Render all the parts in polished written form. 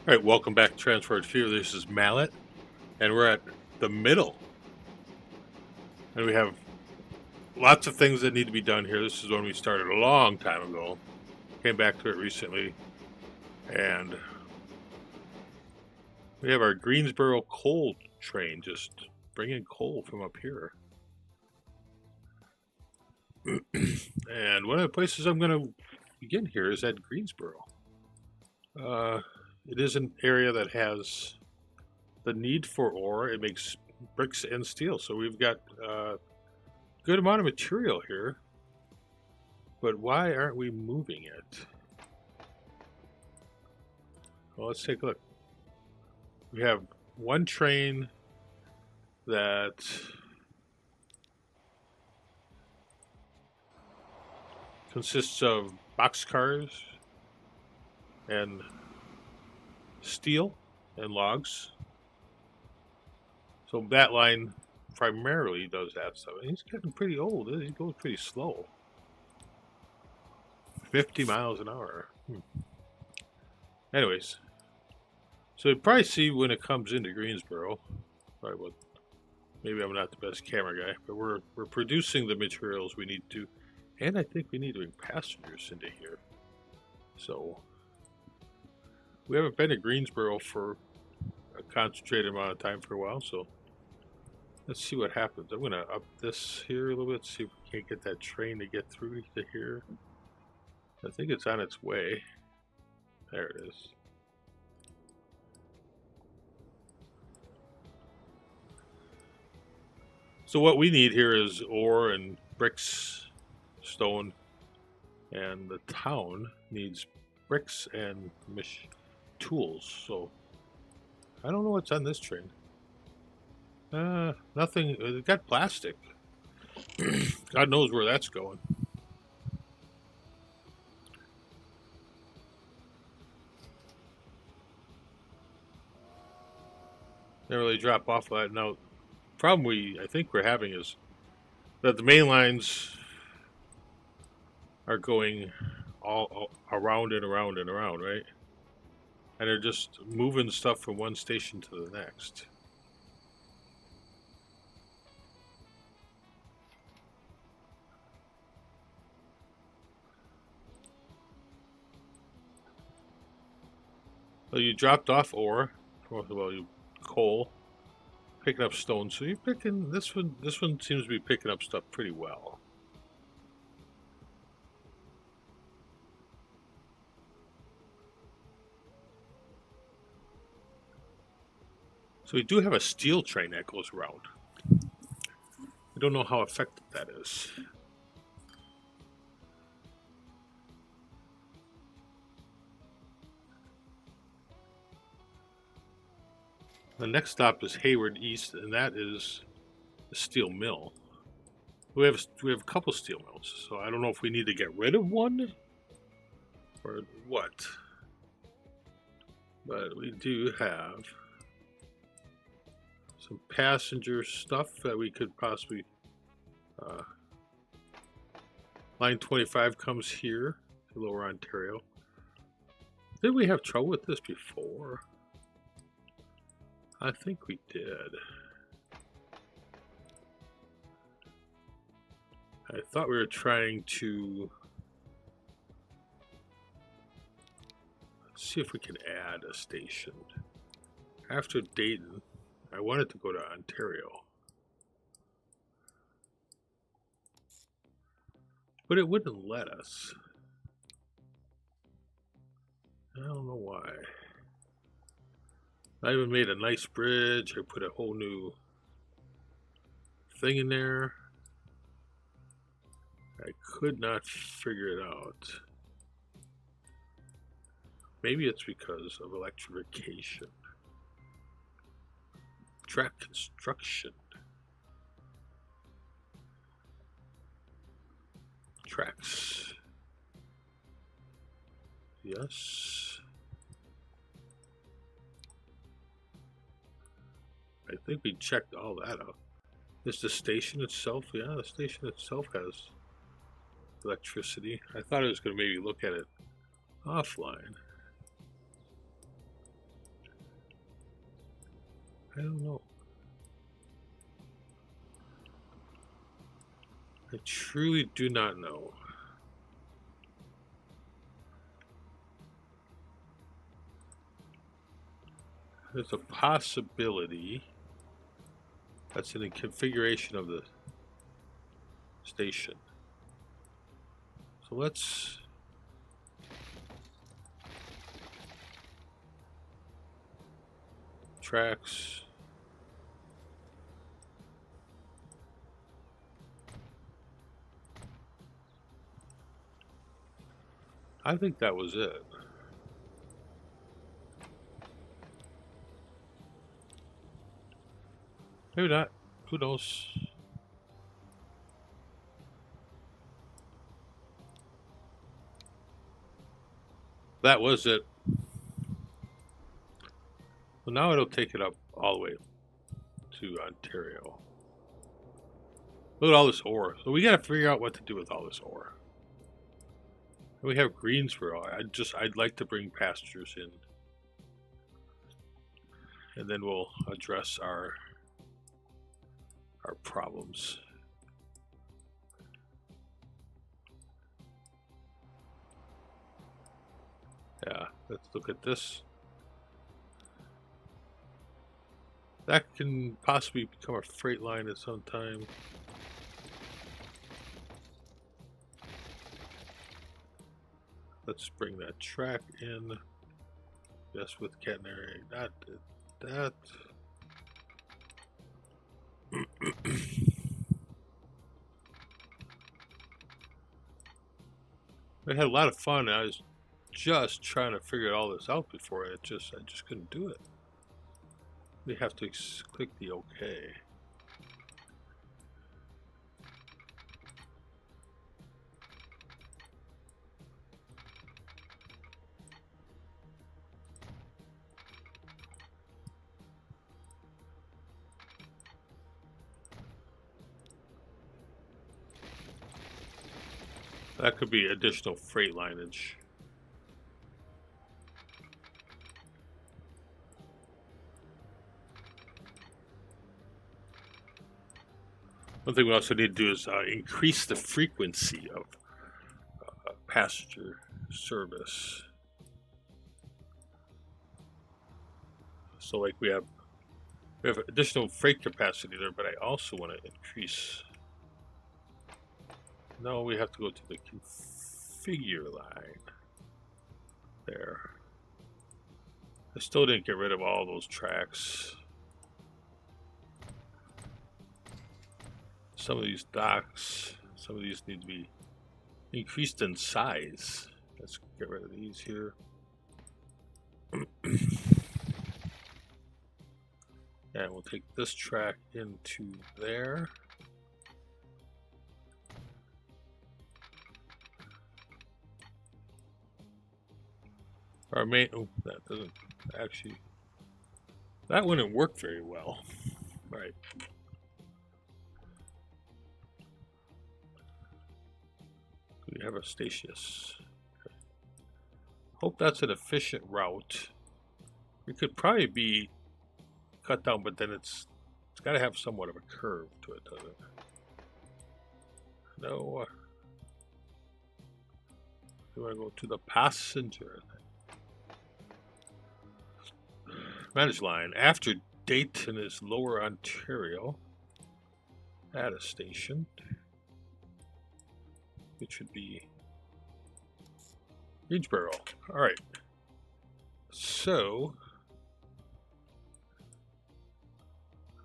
All right, welcome back to Transferred Fear. This is Mallet, and we're at the middle. And we have lots of things that need to be done here. This is when we started a long time ago. Came back to it recently. And we have our Greensboro coal train just bringing coal from up here. And one of the places I'm going to begin here is at Greensboro. It is an area that has the need for ore. It makes bricks and steel, so we've got a good amount of material here. But why aren't we moving it? Well, let's take a look. We have one train that consists of boxcars and steel and logs. So that line primarily does that stuff. And he's getting pretty old. He goes pretty slow. 50 miles an hour. Anyways, so you probably see when it comes into Greensboro. Maybe I'm not the best camera guy, but we're producing the materials we need to, and I think we need to bring passengers into here. So we haven't been to Greensboro for a concentrated amount of time for a while, so let's see what happens. I'm gonna up this here a little bit, see if we can't get that train to get through to here. I think it's on its way. There it is. So what we need here is ore and bricks, stone, and the town needs bricks and tools. So I don't know what's on this train. Nothing. It got plastic. God knows where that's going. Never really drop off of that. Now, problem I think we're having is that the main lines are going all around and around and around, right? And they're just moving stuff from one station to the next. Well, you dropped off ore, well, you coal, picking up stone. So you're picking this one. This one seems to be picking up stuff pretty well. So we do have a steel train that goes around. I don't know how effective that is. The next stop is Hayward East, and that is the steel mill. We have a couple steel mills, so I don't know if we need to get rid of one or what. But we do have some passenger stuff that we could possibly. Line 25 comes here to Lower Ontario. Did we have trouble with this before? I think we did. I thought we were trying to see if we can add a station. After Dayton, I wanted to go to Ontario. But it wouldn't let us. I don't know why. I even made a nice bridge. I put a whole new thing in there. I could not figure it out. Maybe it's because of electrification. Track construction. Tracks. Yes. I think we checked all that out. Is the station itself? Yeah, the station itself has electricity. I thought I was going to maybe look at it offline. I don't know. I truly do not know. There's a possibility that's in the configuration of the station. So let's tracks. I think that was it. Maybe not. Who knows? That was it. Well, now it'll take it up all the way to Ontario. Look at all this ore. So we got to figure out what to do with all this ore. We have Greensboro. I'd like to bring pastures in, and then we'll address our problems. Yeah, let's look at this. That can possibly become a freight line at some time. Let's bring that track in. Yes, with catenary. That. I had a lot of fun. I was just trying to figure all this out before I just couldn't do it. We have to click the OK. That could be additional freight lineage. One thing we also need to do is increase the frequency of passenger service. So like we have additional freight capacity there, but I also want to increase. No, we have to go to the configure line there. I still didn't get rid of all those tracks. Some of these docks, some of these need to be increased in size. Let's get rid of these here. And we'll take this track into there. Our main, oh, that doesn't actually, that wouldn't work very well. Right. We have a Statius. Okay. Hope that's an efficient route. It could probably be cut down, but then it's got to have somewhat of a curve to it, doesn't it? No. We want to go to the passenger. Manage line. After Dayton is Lower Ontario. At a station. It should be Greensboro. All right. So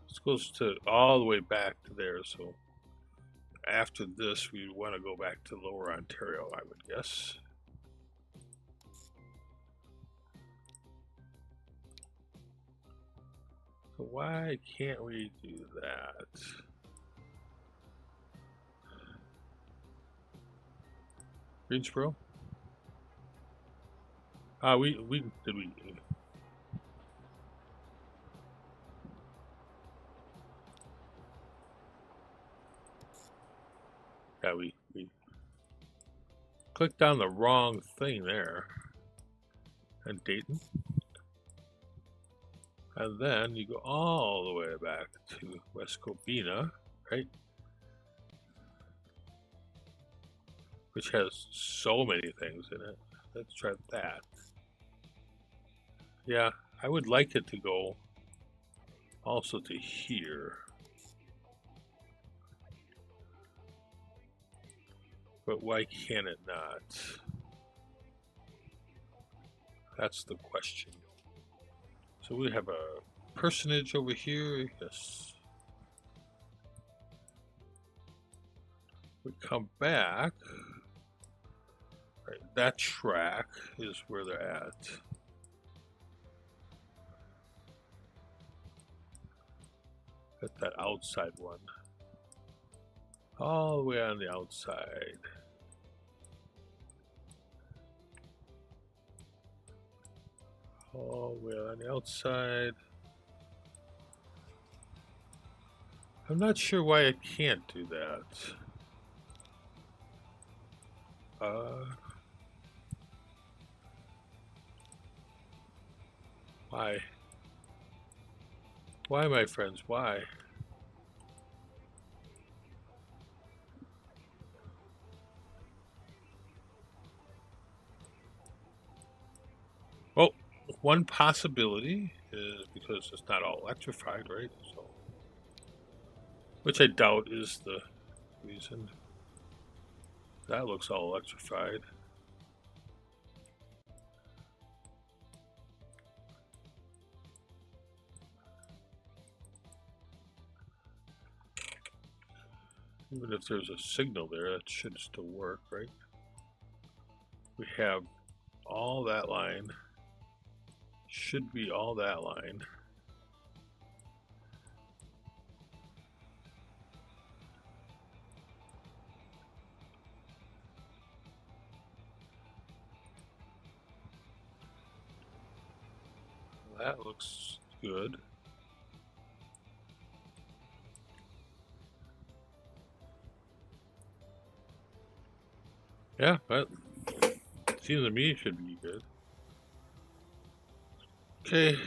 this goes to all the way back to there. So after this, we want to go back to Lower Ontario, I would guess. So why can't we do that? Greensboro? We yeah, we clicked on the wrong thing there. And Dayton. And then you go all the way back to West Covina, right? Which has so many things in it. Let's try that. Yeah, I would like it to go also to here. But why can it not? That's the question. So we have a personage over here. Yes. We come back. Right, that track is where they're at. At that outside one. All the way on the outside. All the way on the outside. I'm not sure why it can't do that. Why? Why, my friends? Why? Well, one possibility is because it's not all electrified, right? So, which I doubt is the reason. That looks all electrified. Even if there's a signal there, that should still work, right? We have all that line. Should be all that line. That looks good. Yeah, that seems to me it should be good. Okay, a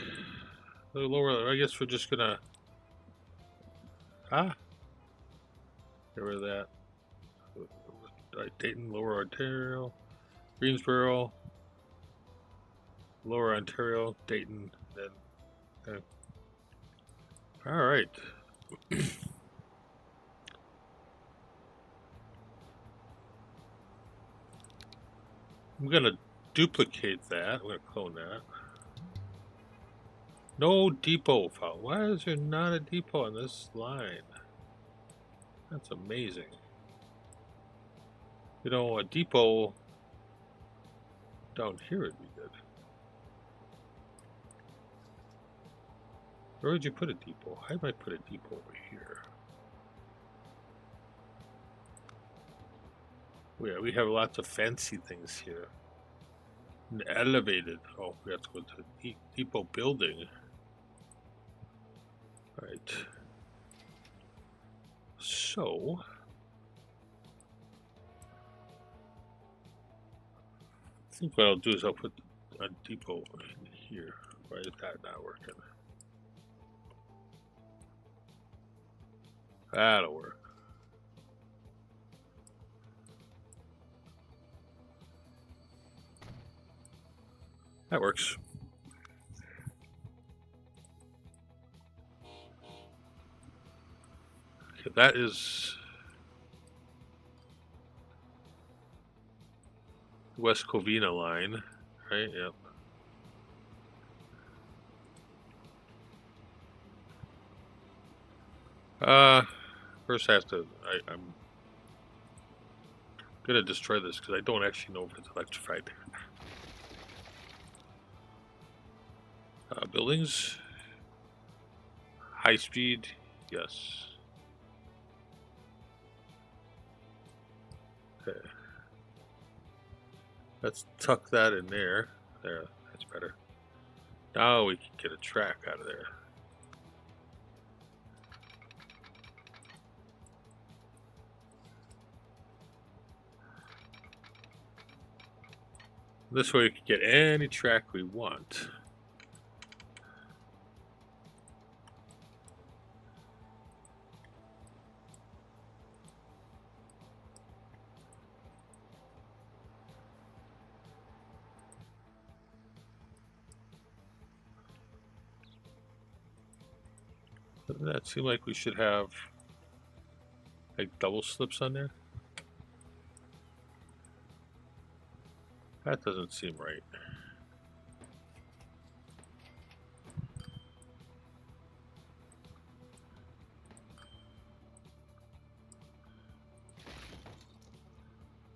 little lower. I guess we're just gonna get rid of that. Right, Dayton, Lower Ontario, Greensboro, Lower Ontario, Dayton, then. Okay. All right. I'm gonna duplicate that. I'm gonna clone that. No depot found. Why is there not a depot on this line? That's amazing. You know, a depot down here would be good. Where would you put a depot? I might put a depot over here. Yeah, we have lots of fancy things here. An elevated. Oh, we have to go to the depot building. Right. So, I think what I'll do is I'll put a depot in here. Why is that not working? That'll work. That works. Okay, that is West Covina line, right? Yep. First I have to, I'm gonna destroy this because I don't actually know if it's electrified. Buildings, high speed, yes. Okay. Let's tuck that in there. There, that's better. Now we can get a track out of there. This way we can get any track we want. Doesn't that seem like we should have like double slips on there? That doesn't seem right.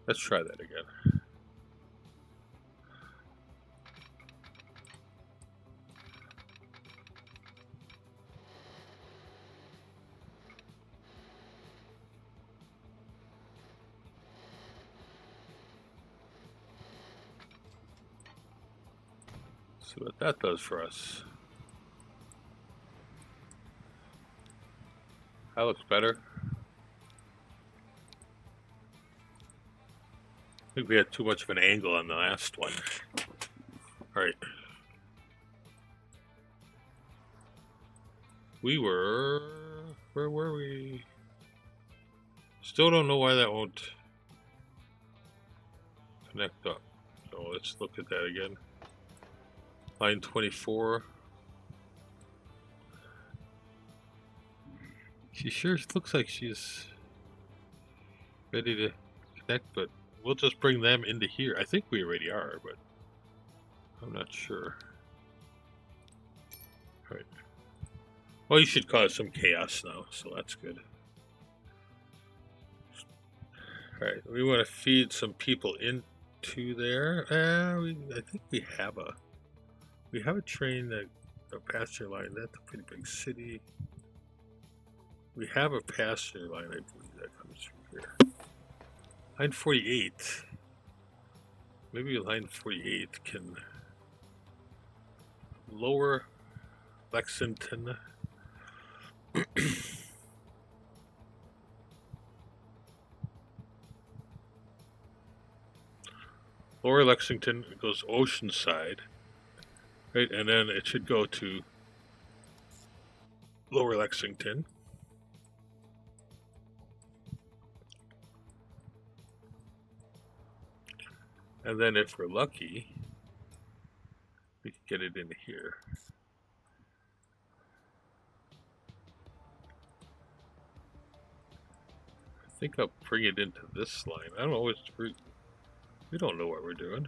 Let's try that again. See what that does for us. That looks better. I think we had too much of an angle on the last one. Alright. Where were we? Still don't know why that won't connect up. So let's look at that again. Line 24. She sure looks like she's ready to connect, but we'll just bring them into here. I think we already are, but I'm not sure. Alright. Well, you should cause some chaos now, so that's good. Alright, we want to feed some people into there. I think we have a train that a passenger line. That's a pretty big city. We have a passenger line, I believe, that comes through here. Line 48. Maybe line 48 can lower Lexington. Lower Lexington, it goes Oceanside, right? And then it should go to Lower Lexington. And then if we're lucky, we can get it into here. I think I'll bring it into this line. I don't know, we don't know what we're doing.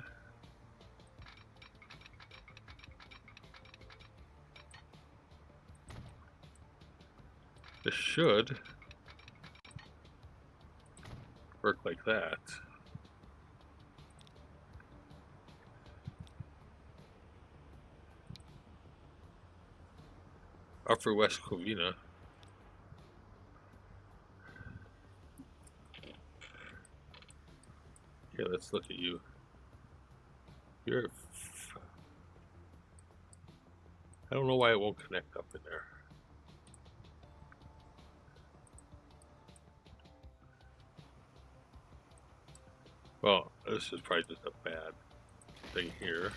This should work like that. Upper West Covina. Okay, let's look at you. I don't know why it won't connect up in there. Well, this is probably just a bad thing here.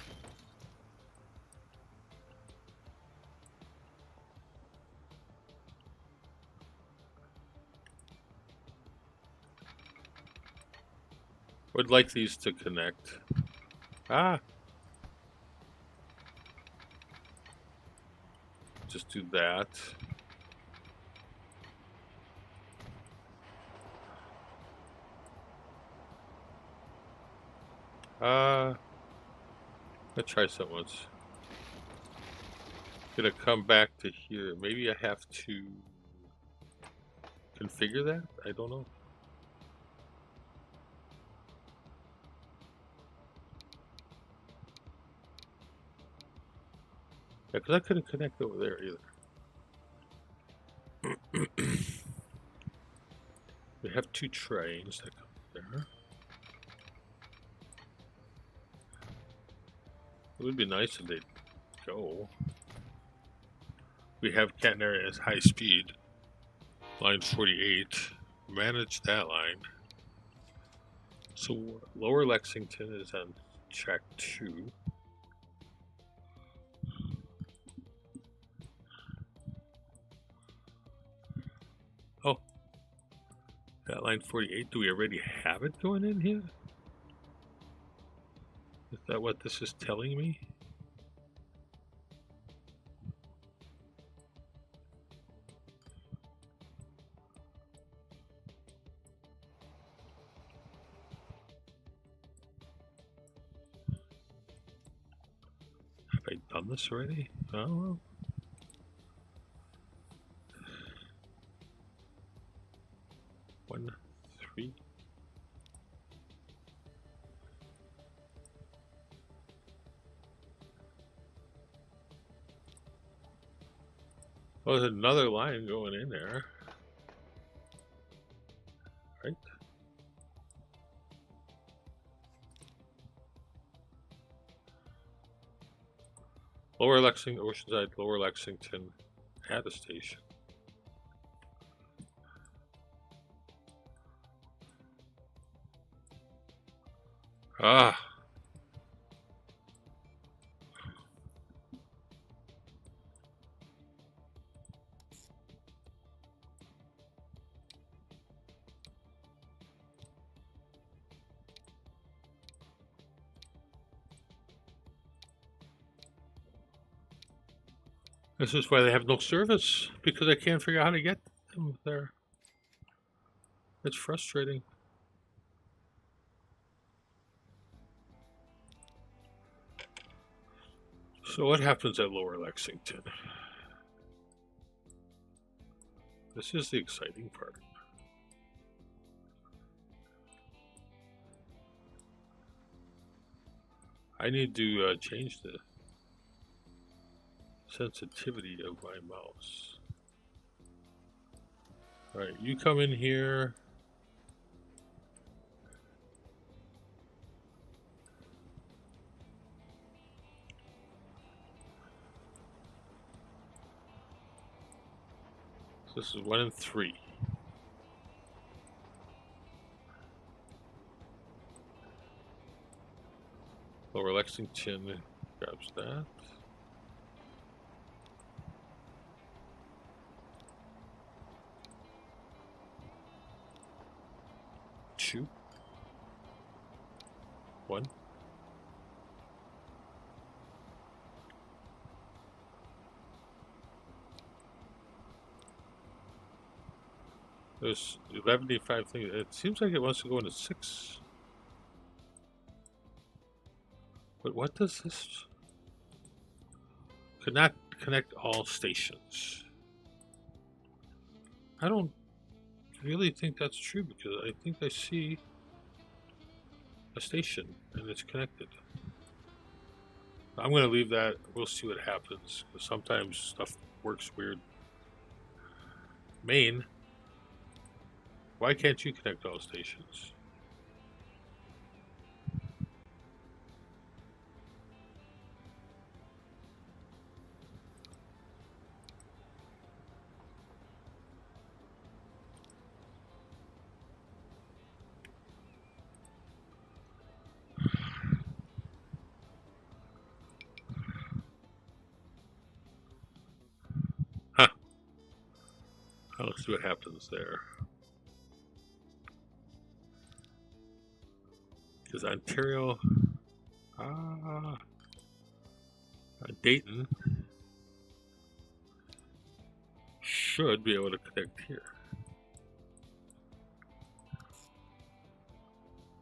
Would like these to connect. Ah! Just do that. Let's try something else. Gonna come back to here. Maybe I have to configure that? I don't know. Yeah, because I couldn't connect over there either. We have two trains that come there. It would be nice if they'd go. We have Catenary as high speed. Line 48. Manage that line. So Lower Lexington is on track 2. Oh, that line 48, do we already have it going in here? Is that what this is telling me? done this already? Oh. One, three. Oh, there's another line going in there. Right? Lower Lexington, Oceanside, Lower Lexington, at a station. Ah. This is why they have no service, because I can't figure out how to get them there. It's frustrating. So what happens at Lower Lexington? This is the exciting part. I need to change the sensitivity of my mouse. All right, you come in here. So this is 1 and 3. Lower Lexington grabs that. Two. 1. There's 11.5 things. It seems like it wants to go into 6. But what does this? Could not connect all stations. I don't really think that's true, because I think I see a station and it's connected. I'm going to leave that. We'll see what happens, because sometimes stuff works weird. Main, why can't you connect all stations? Huh. Let's see what happens there. Because Ontario, Dayton should be able to connect here.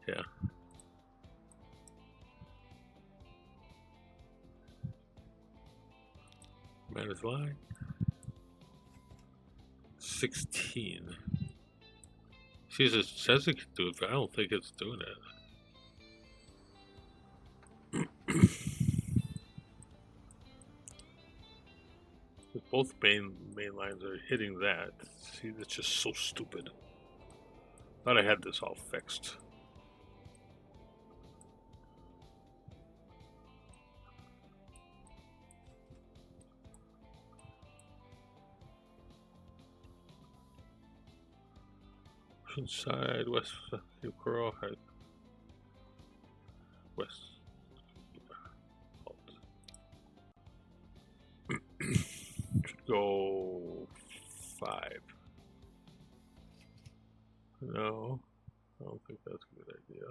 Yeah. Manage line. 16. See, it says it can do it, but I don't think it's doing it. Both main lines are hitting that. See, that's just so stupid. Thought I had this all fixed. Inside West Coral, West. Should go 5. No, I don't think that's a good idea.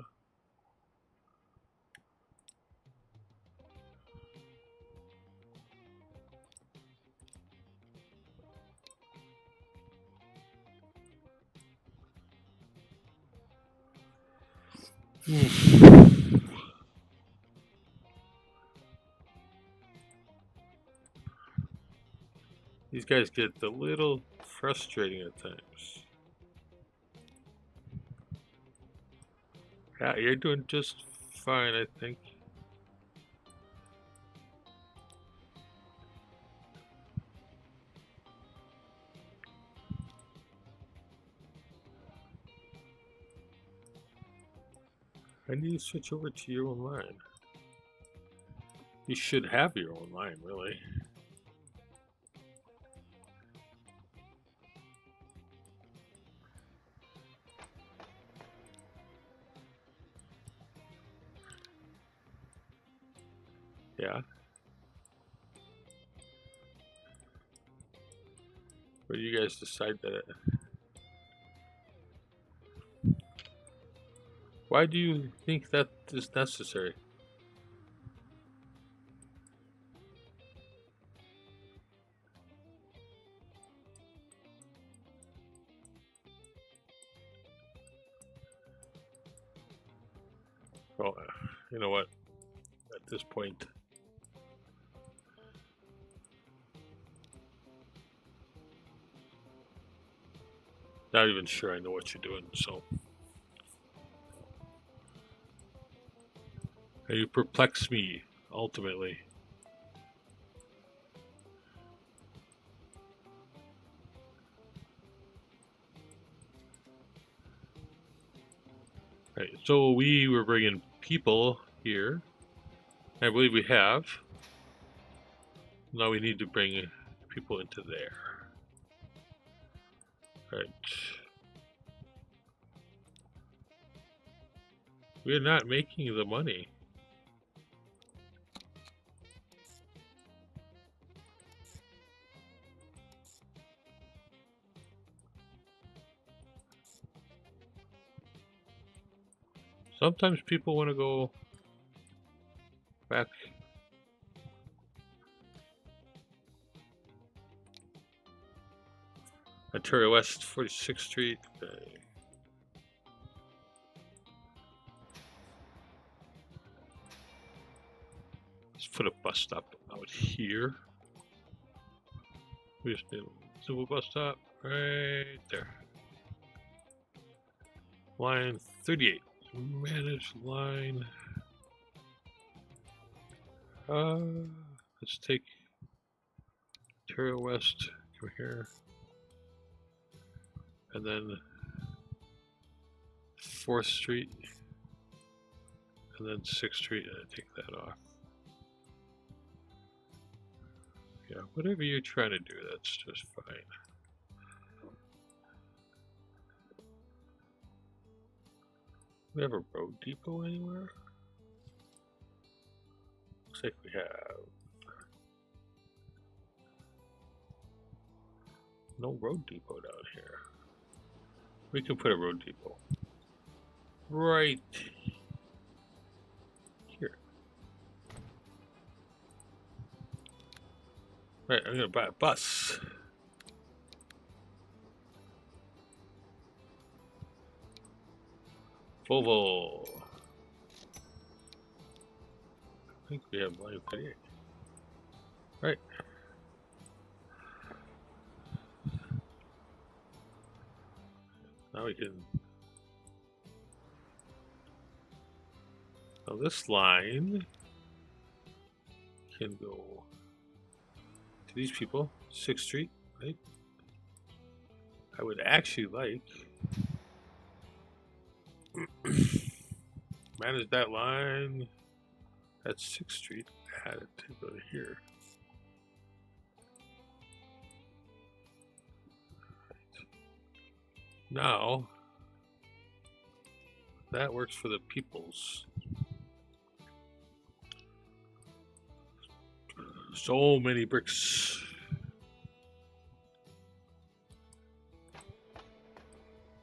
These guys get a little frustrating at times. Yeah, you're doing just fine, I think. I need to switch over to your own line. You should have your own line, really. Yeah. But you guys decide that. Why do you think that is necessary? Well, you know what? At this point, not even sure I know what you're doing, so. And you perplex me, ultimately. Right, so we were bringing people here. I believe we have. Now we need to bring people into there. Right. We're not making the money. Sometimes people want to go back. Ontario West, 46th Street. Let's put a bus stop out here. We just need a simple bus stop right there. Line 38. Manage line. Let's take Ontario West. Come here. And then 4th Street. And then 6th Street. And I take that off. Yeah, whatever you're trying to do, that's just fine. We have a road depot anywhere? Looks like we have no road depot down here. We can put a road depot right here. Right, I'm gonna buy a bus. Volvo. I think we have line 38. Right. Now we can. Now this line can go to these people, 6th Street, right? I would actually like manage that line at 6th Street, add it to go here. Now, that works for the peoples. So many bricks.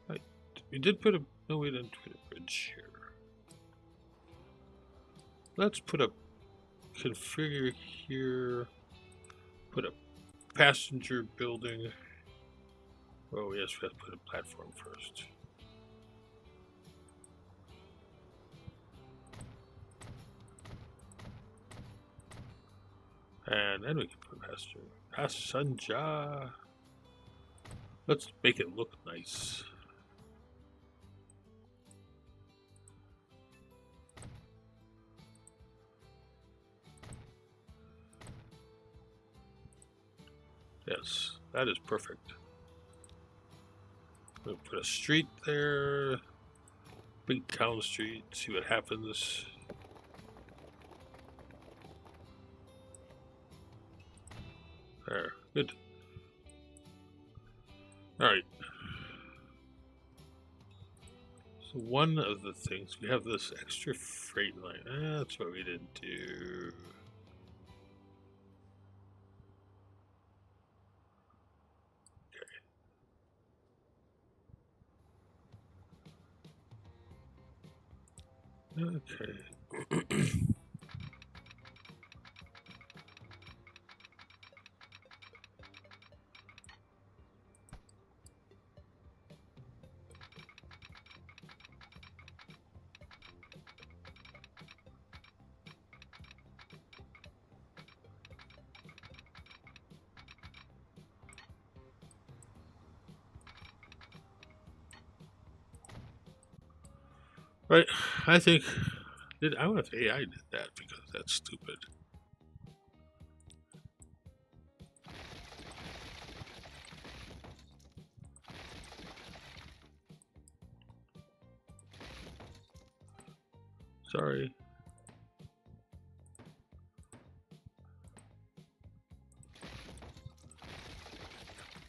Right. We did put a, no, we didn't put a bridge here. Let's put a configure here, put a passenger building. Oh yes, we have to put a platform first. And then we can put passenger. Let's make it look nice. Yes, that is perfect. We'll put a street there. Big town street, see what happens. There, good. Alright. So one of the things, we have this extra freight line. That's what we didn't do. Okay. Right, I think I wonder if AI did that because that's stupid. Sorry.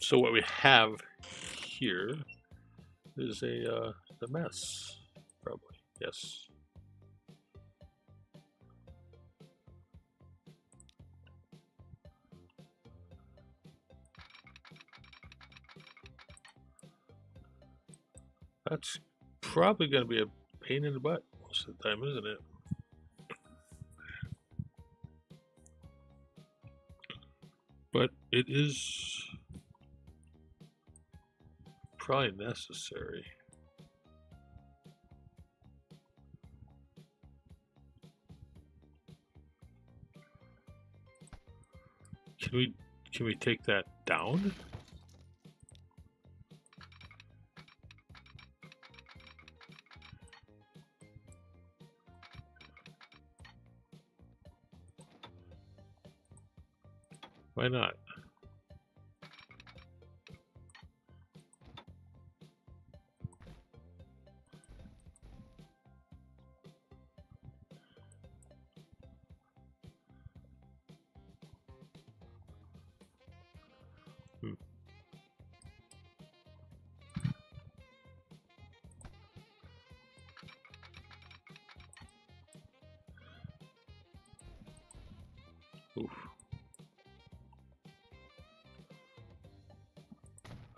So what we have here is a mess, probably. Yes. That's probably going to be a pain in the butt most of the time, isn't it? But it is probably necessary. Can we take that down? Why not? Oof.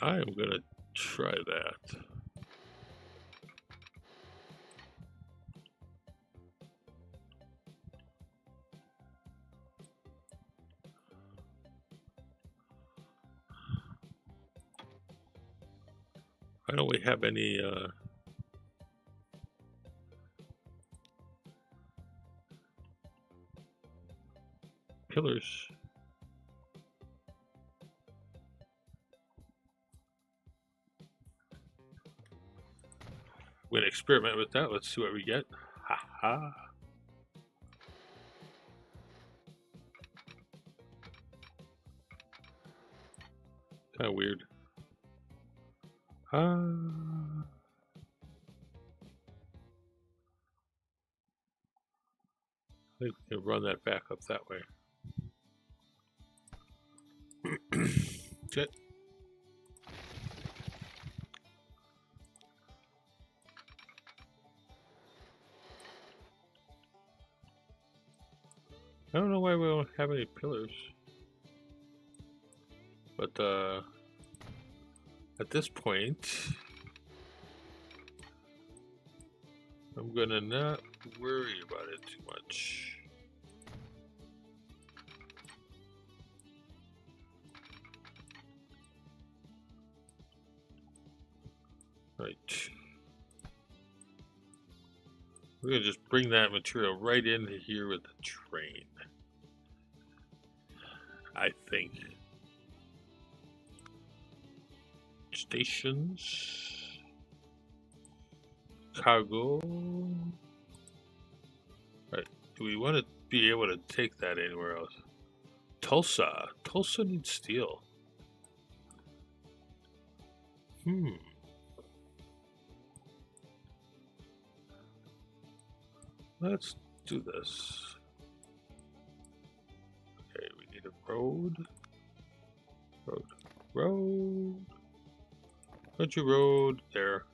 I am gonna try that. Why don't we have any pillars? We're gonna experiment with that. Let's see what we get. Ha ha. Kind of weird. I think we can run that back up that way. Okay. I don't know why we don't have any pillars. But at this point, I'm gonna not worry about it too much. Right. We're gonna just bring that material right into here with the train. I think. Stations. Cargo. Right. Do we want to be able to take that anywhere else? Tulsa. Tulsa needs steel. Let's do this. Okay, we need a road. Road. Country road there.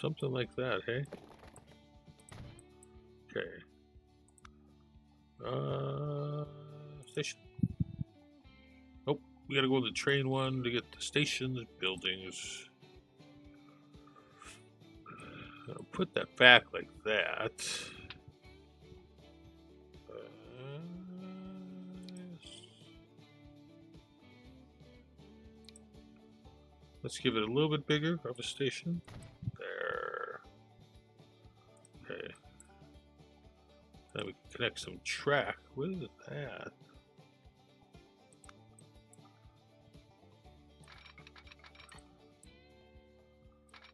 Something like that, hey? Okay. Station. Nope, we gotta go to the train one to get the stations, buildings. I'll put that back like that. Let's give it a little bit bigger of a station. There. Okay. Then we can connect some track. What is that?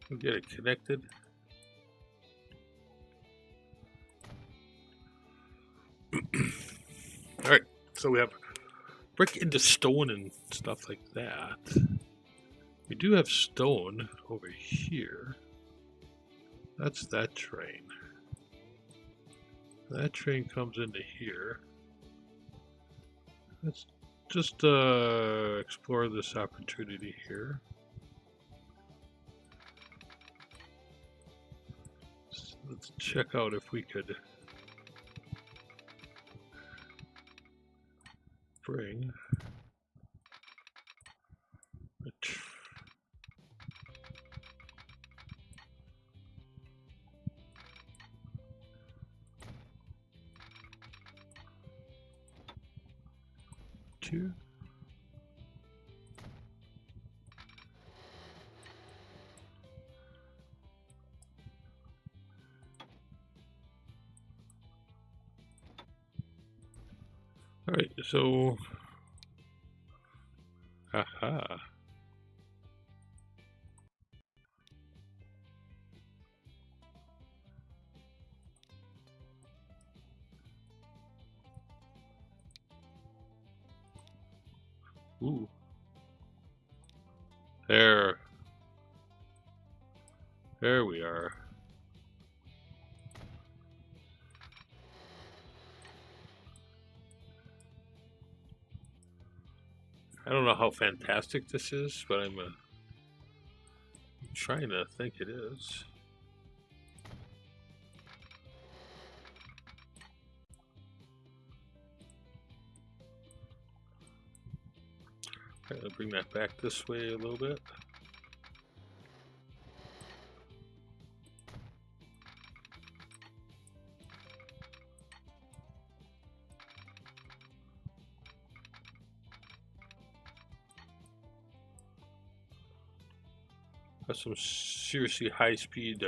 We'll get it connected. Alright, so we have brick into stone and stuff like that. We do have stone over here. That's that train. That train comes into here. Let's just explore this opportunity here. So let's check out if we could bring a two. All right, so, aha. Ooh. There. There we are. I don't know how fantastic this is, but I'm trying to think it is. I'll bring that back this way a little bit. Got some seriously high-speed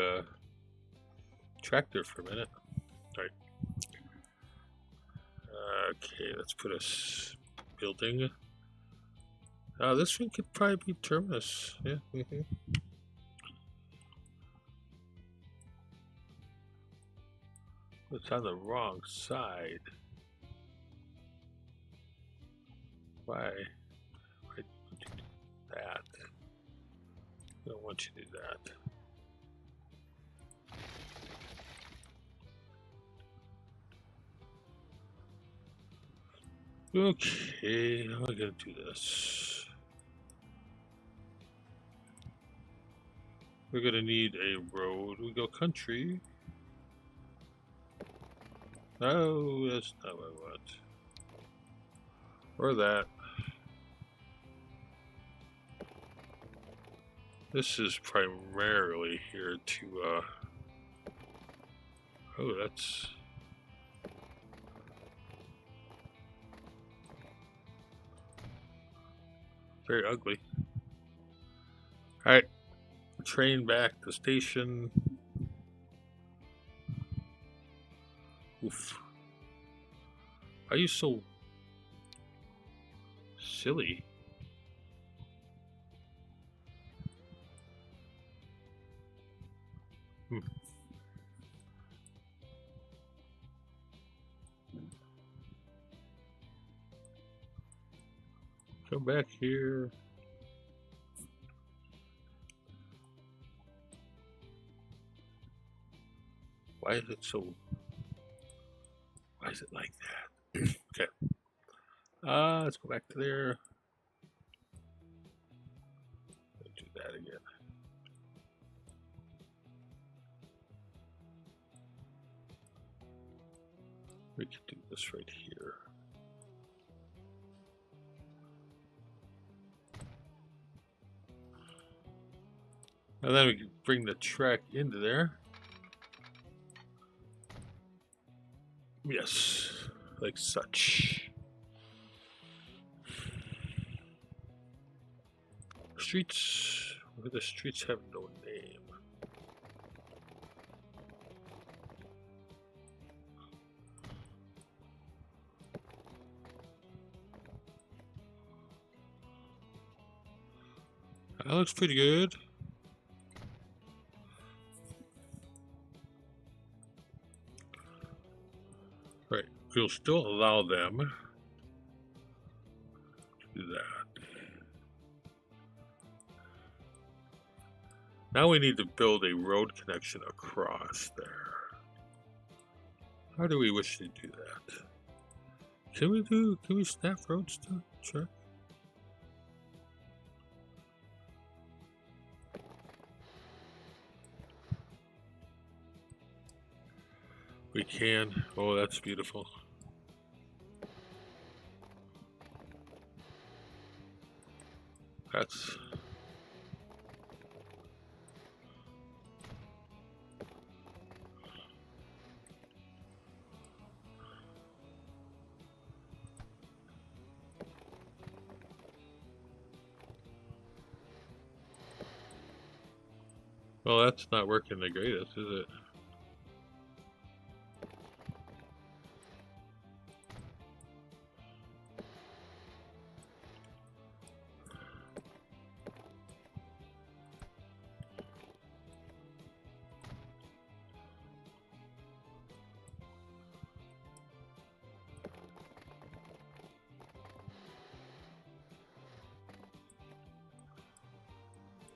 tractor for a minute. All right. Okay, let's put a building. This one could probably be terminus. Yeah. It's on the wrong side. Why? Why did you do that? I don't want you to do that. Okay, how am I gonna do this? We're gonna need a road. We go country. No, that's not what I want. Or that. This is primarily here to, oh, that's... very ugly. Alright. Train back to station. Oof. Are you so silly? Hmm. Come back here. Why is it so? Why is it like that? Okay. Let's go back to there. Do that again. We can do this right here. And then we can bring the track into there. Yes, like such. Streets. The streets have no name. That looks pretty good. Right, we'll still allow them to do that. Now we need to build a road connection across there. How do we wish to do that? Can we snap roads to check? We can. Oh, that's beautiful. That's... Well, that's not working the greatest, is it?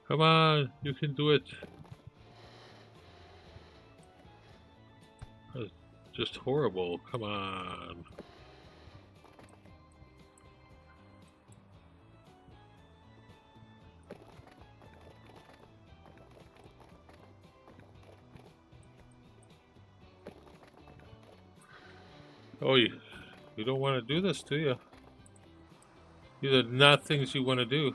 Come on, you can do it. That's just horrible. Come on. Oh, you don't want to do this, do you? These are not things you want to do.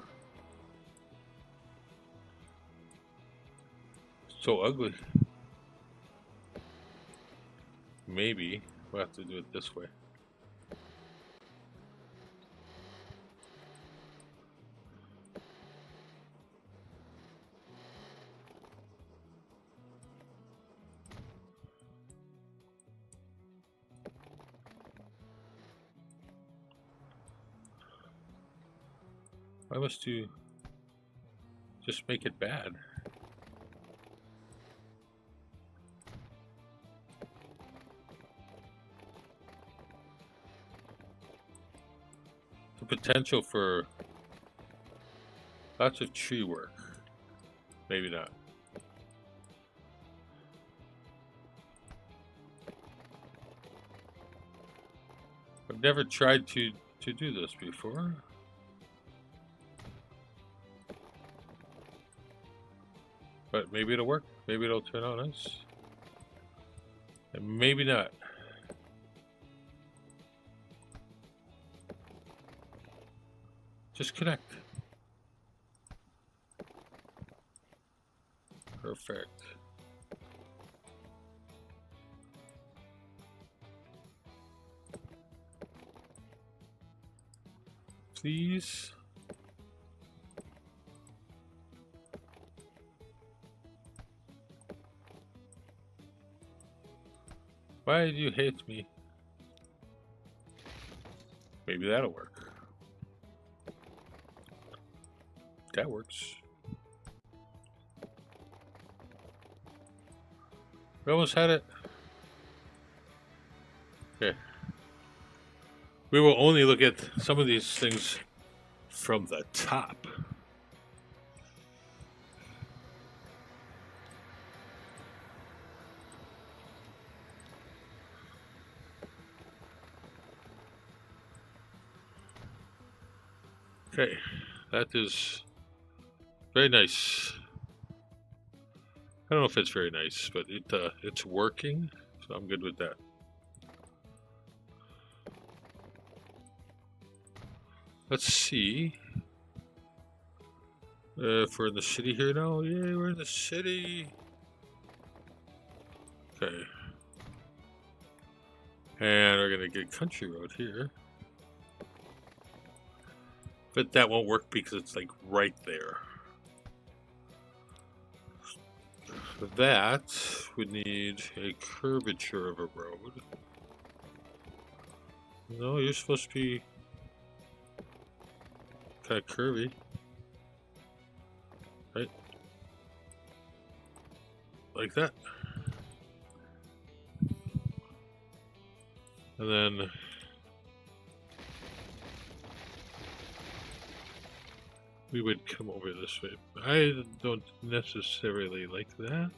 So ugly. Maybe we'll have to do it this way. Why must you just make it bad? The potential for lots of tree work. Maybe not. I've never tried to do this before. But maybe it'll work. Maybe it'll turn out nice. And maybe not. Just connect. Perfect. Please. Why do you hate me? Maybe that'll work. That works. We almost had it. Okay. We will only look at some of these things from the top. Okay, that is very nice. I don't know if it's very nice, but it's working, so I'm good with that. Let's see if we're in the city here now. Yay, we're in the city. Okay, and we're gonna get country road here. But that won't work because it's like right there. For that, we need a curvature of a road. No, you're supposed to be kind of curvy. Right? Like that. And then we would come over this way. I don't necessarily like that.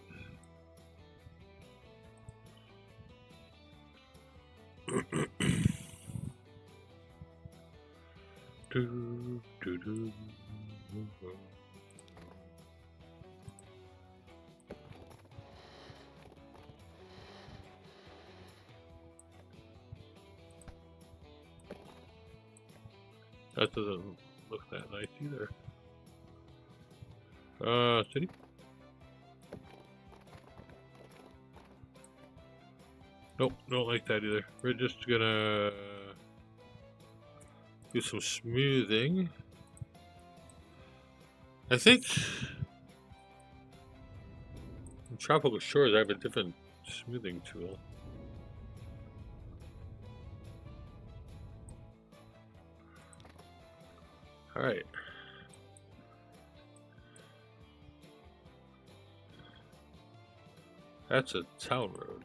That doesn't look that nice either. City? Nope, don't like that either. We're just gonna do some smoothing. I think in Tropical Shores I have a different smoothing tool. Alright. That's a town road.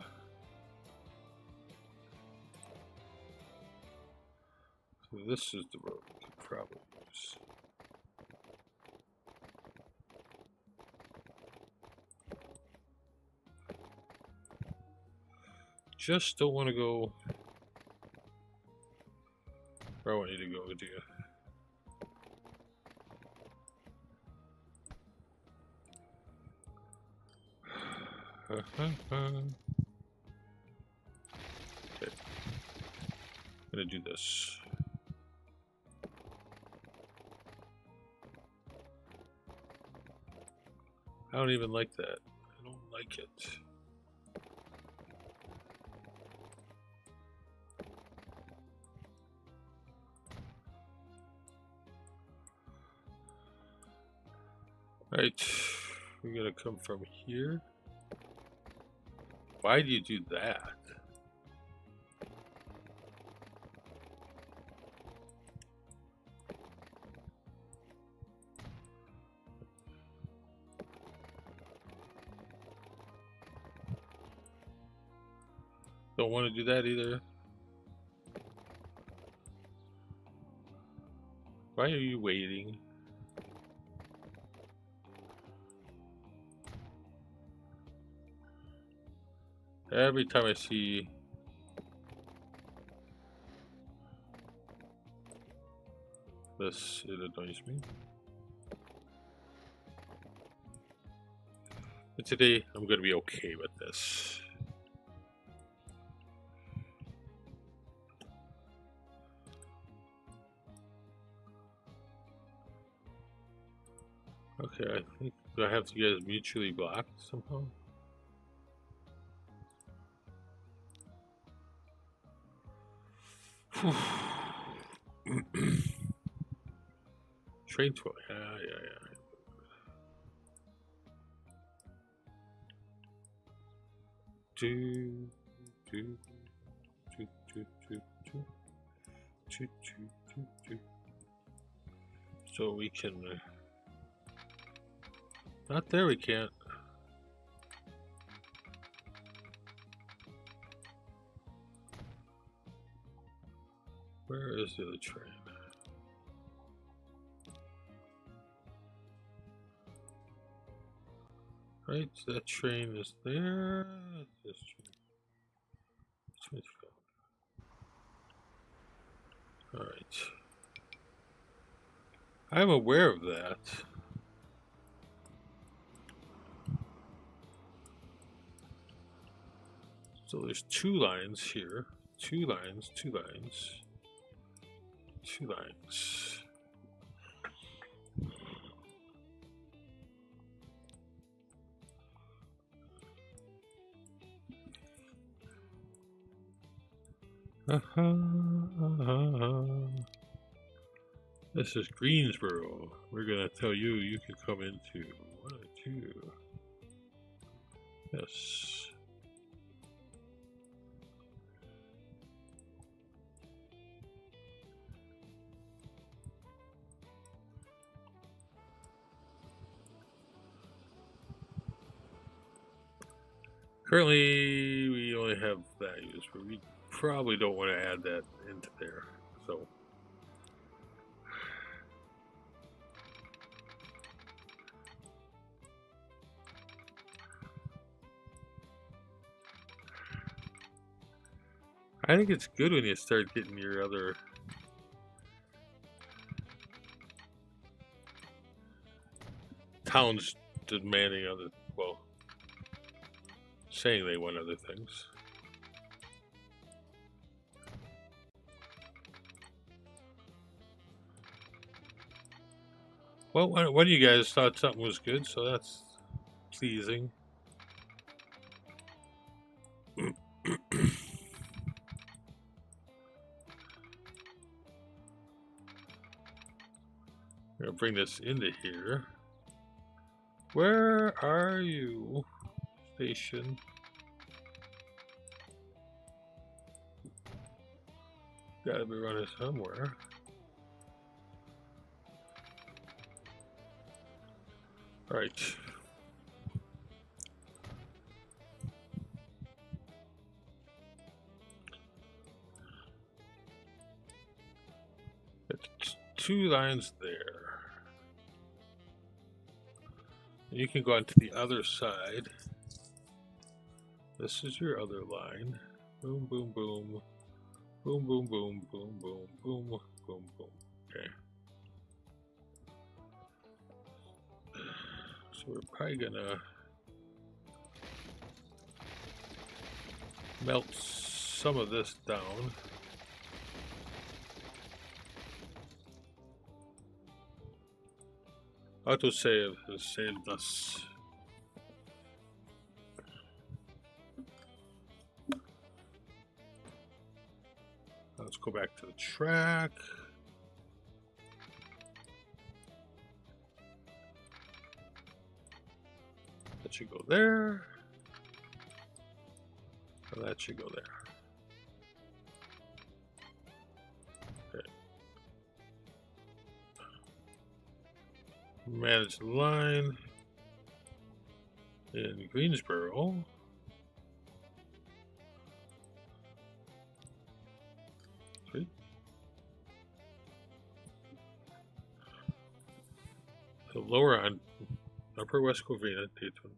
So this is the road we could probably use. Just don't want to go where I want you to go, do you? Okay. I'm gonna do this. I don't even like that. I don't like it. Right, we're gonna come from here. Why do you do that? Don't want to do that either. Why are you waiting? Every time I see this, it annoys me. But today, I'm going to be okay with this. Okay, I think do I have to get mutually blocked somehow? Train toy. Yeah. Do. So we can. Not there, we can't. Where is the other train? Right, so that train is there. This train's gone. Alright. I'm aware of that. So there's two lines here. Two lines, two lines. Two lines. This is Greensboro. We're gonna tell you you can come into 1 or 2. Yes. Currently, we only have values, but we probably don't want to add that into there. So, I think it's good when you start getting your other towns demanding other, well, saying they want other things. Well, one of you guys thought something was good, so that's pleasing. I'm gonna bring this into here. Where are you, station? Gotta be running somewhere. Right. It's 2 lines there. You can go on to the other side. This is your other line. Boom, boom, boom. Boom, boom, boom, boom, boom, boom, boom, boom. Okay. So we're probably gonna melt some of this down. Autosave has saved us. Let's go back to the track. That should go there. And that should go there. Okay. Manage the line in Greensboro. Sweet. So lower on Upper West Covina, Dayton.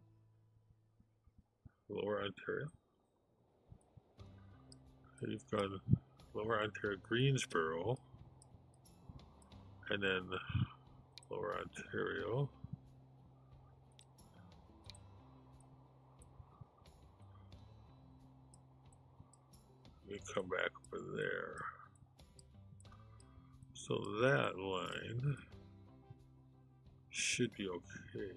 Lower Ontario. You've got Lower Ontario, Greensboro, and then Lower Ontario. You come back over there. So that line should be okay.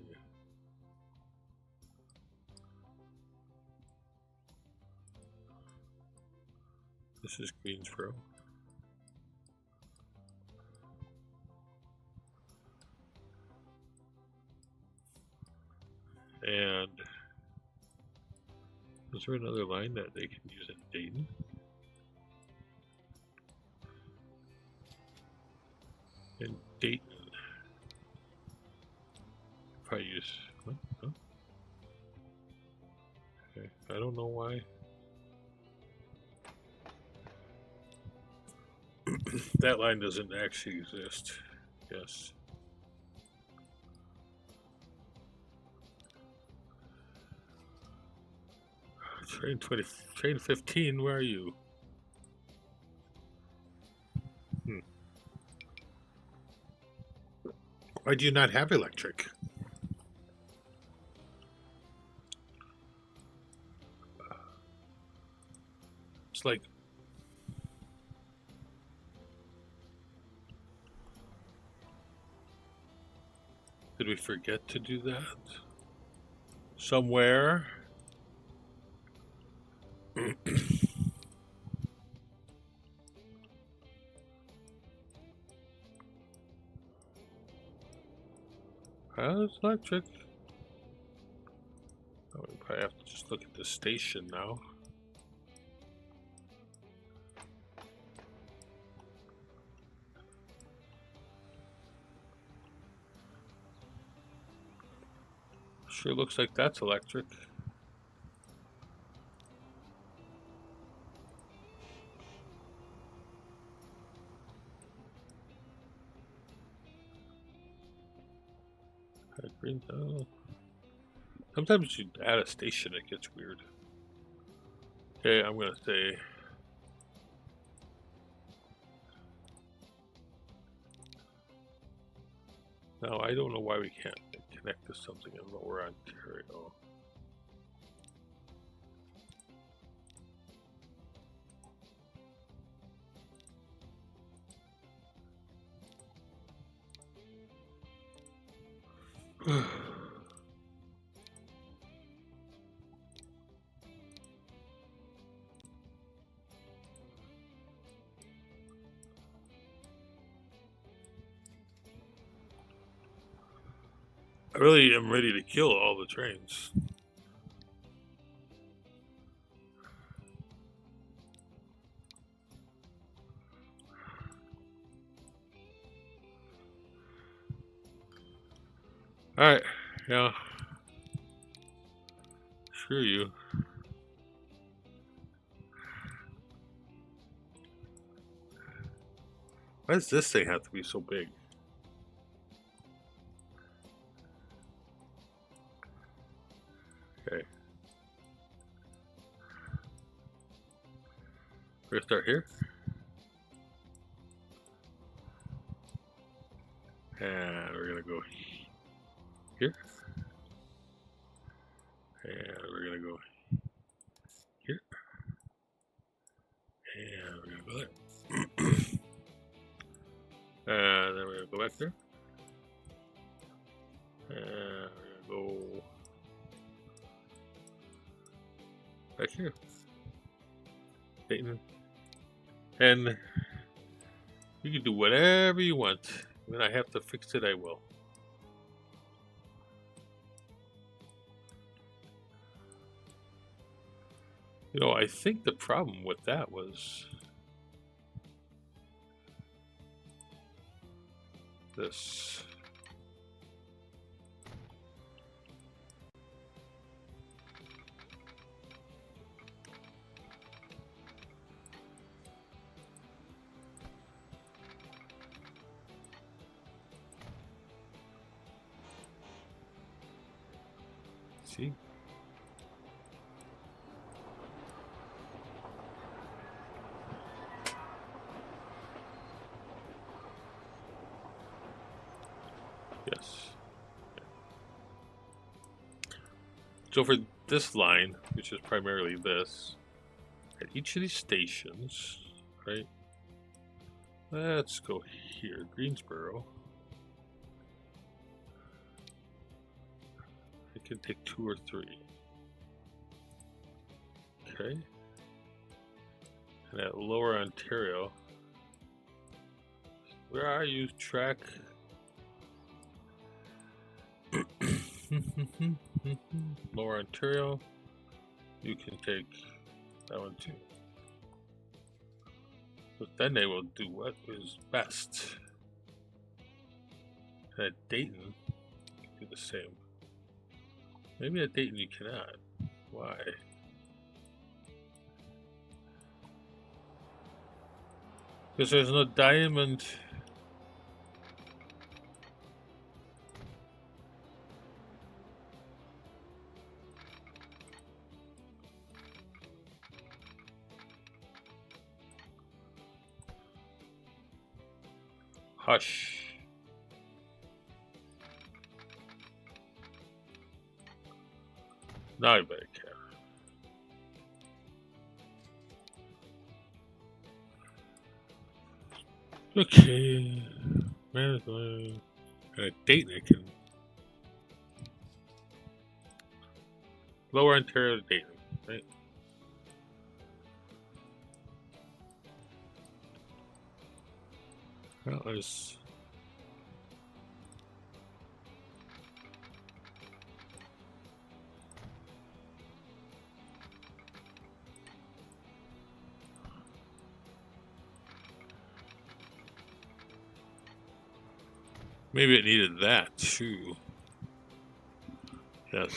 This is Greensboro. And Is there another line that they can use in Dayton? In Dayton. Probably use. What? Huh? Okay. I don't know why. That line doesn't actually exist. Yes. Train 15, where are you? Why do you not have electric? It's like... Did we forget to do that? Somewhere? How's electric? Oh, we probably have to just look at the station now. Sure looks like that's electric. Green, oh. Sometimes you add a station, it gets weird. Okay, I'm gonna say... No, I don't know why we can't connect to something in Lower Ontario. I really am ready to kill all the trains. Alright, yeah. Screw you. Why does this thing have to be so big? Okay. We're gonna start here. And we're gonna go here. And we're gonna go here. And we're gonna go there. And then we're gonna go back there. And we're gonna go back here. Dayton. And you can do whatever you want. When I have to fix it, I will. You know, I think the problem with that was this. See? Yes. So for this line, which is primarily this, at each of these stations, right? Let's go here, Greensboro. It can take 2 or 3. Okay. And at Lower Ontario, where are you, track? Lower Ontario. You can take that one too. But then they will do what is best. And at Dayton, you can do the same. Maybe at Dayton you cannot. Why? Because there's no diamond. Hush. Now you better care. Okay. Management. And at Dayton I can. Lower Ontario to Dayton, right? Well, there's. Maybe it needed that too. Yes,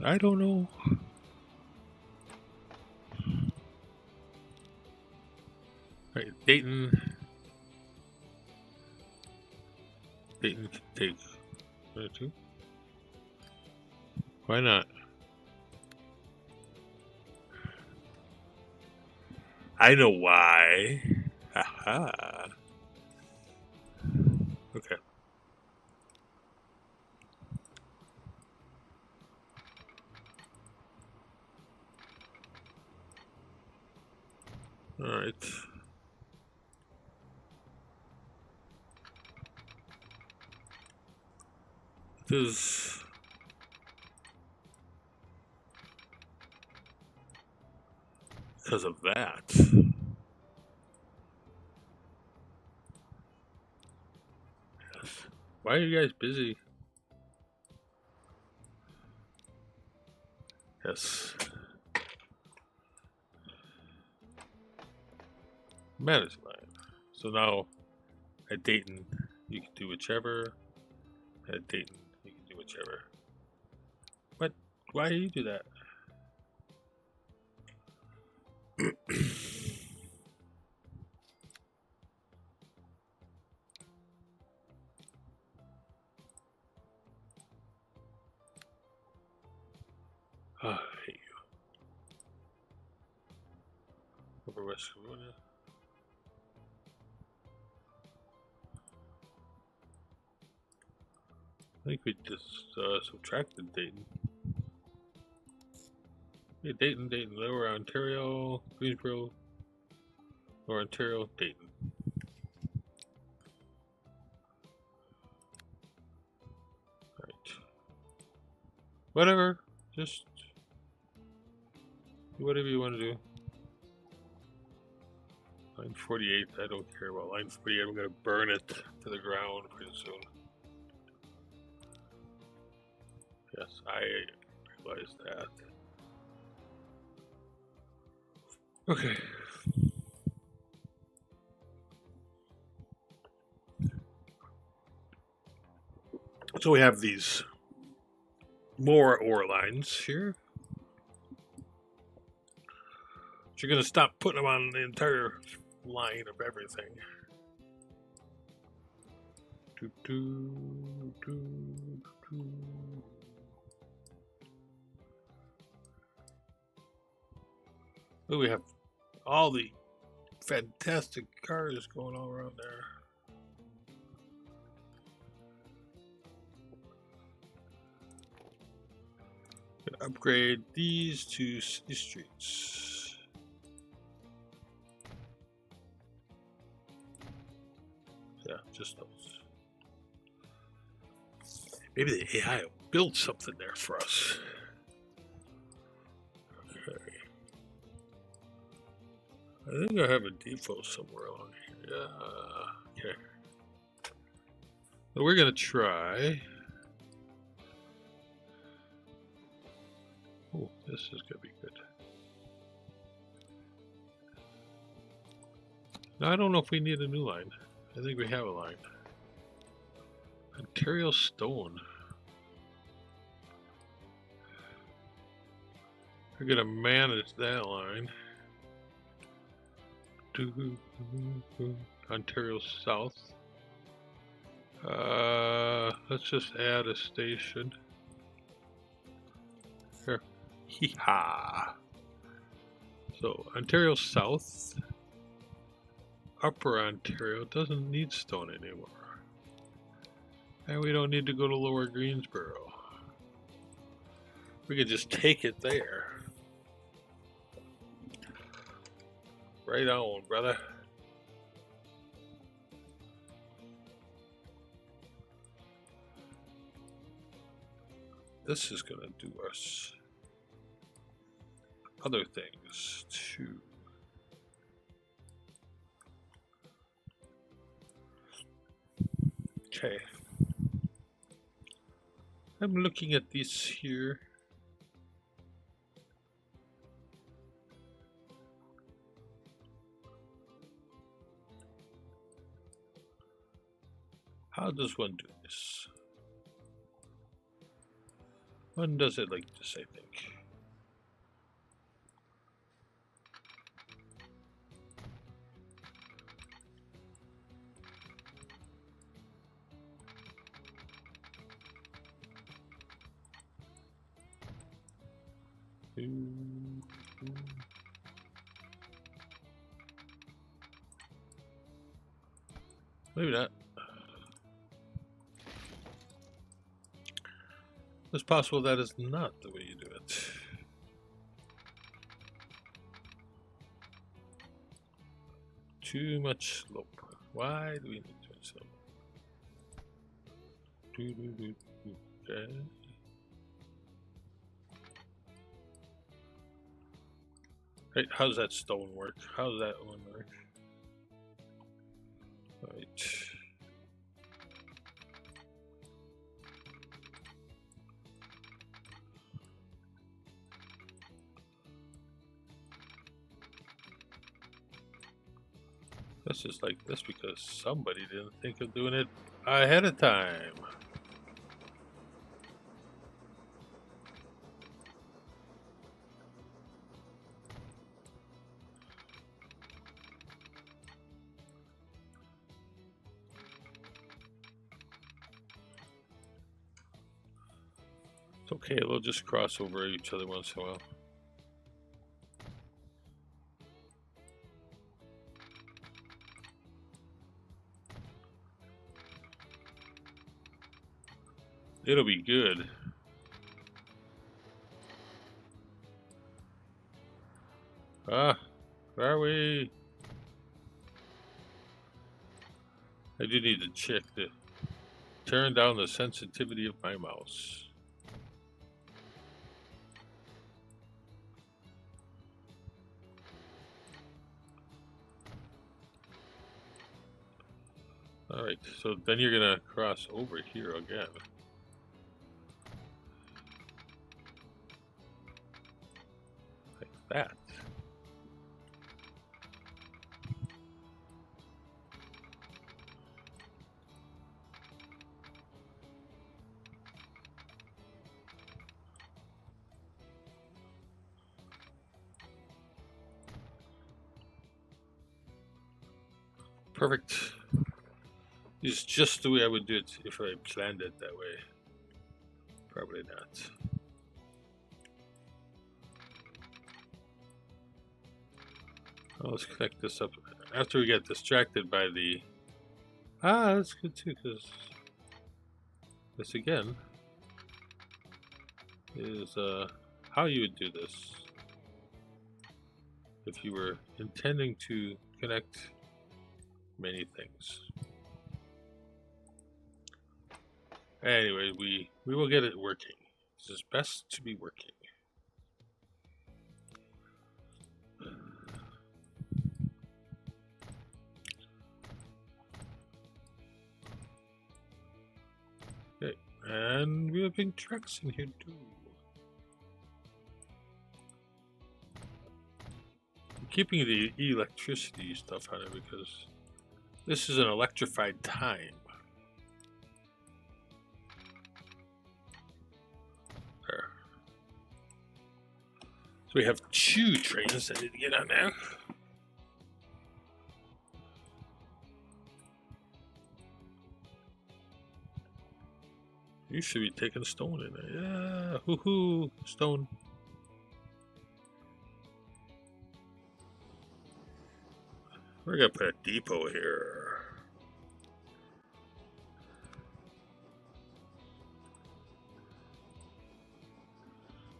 I don't know. Right, Dayton can take that too. Why not? I know why. Haha. Okay. All right. Because of that. Yes. Why are you guys busy? Yes. Manage line. So now at Dayton you can do whichever. At Dayton you can do whichever. But why do you do that? Oh, I hate you. Upper West Carolina. I think we just subtracted Dayton. Yeah, Dayton, Lower Ontario, Greensboro, Lower Ontario, Dayton. Right. Whatever. Just do whatever you want to do. Line 48, I don't care about line 48. I'm going to burn it to the ground pretty soon. Yes, I realize that. Okay. So we have these more ore lines here. So you're going to stop putting them on the entire line of everything. Oh, we have all the fantastic cars going all around there. Gonna upgrade these to city streets. Yeah, just those. Maybe the AI will build something there for us. Okay. I think I have a default somewhere along here. Yeah. Okay. Well, we're gonna try. Oh, this is gonna be good. Now, I don't know if we need a new line. I think we have a line. Ontario Stone. We're gonna manage that line. Ontario South. Let's just add a station. Here. Hee-ha! So, Ontario South. Upper Ontario doesn't need stone anymore. And we don't need to go to Lower Greensboro. We could just take it there. Right on, brother. This is gonna do us other things too. Okay. I'm looking at these here. How does one do this? One does it like this, I think. Maybe not. It's possible that is not the way you do it. Too much slope. Why do we need too much slope? Okay. Right, how's that stone work? How's that one work? Right. This is like this because somebody didn't think of doing it ahead of time. It's okay, they'll just cross over each other once in a while. It'll be good. Ah, where are we? I do need to check the turn down the sensitivity of my mouse. All right, so then you're gonna cross over here again. Like that. Perfect. It's just the way I would do it if I planned it that way. Probably not. Well, let's connect this up. After we get distracted by the... Ah, that's good too, because this again is how you would do this if you were intending to connect many things. Anyway, we will get it working. This is best to be working. Okay, and we have been trucks in here too. keeping the electricity stuff on it because this is an electrified time. There. So we have 2 trains that need to get on there. You should be taking stone in there. Yeah, hoo-hoo, stone. We're gonna put a depot here.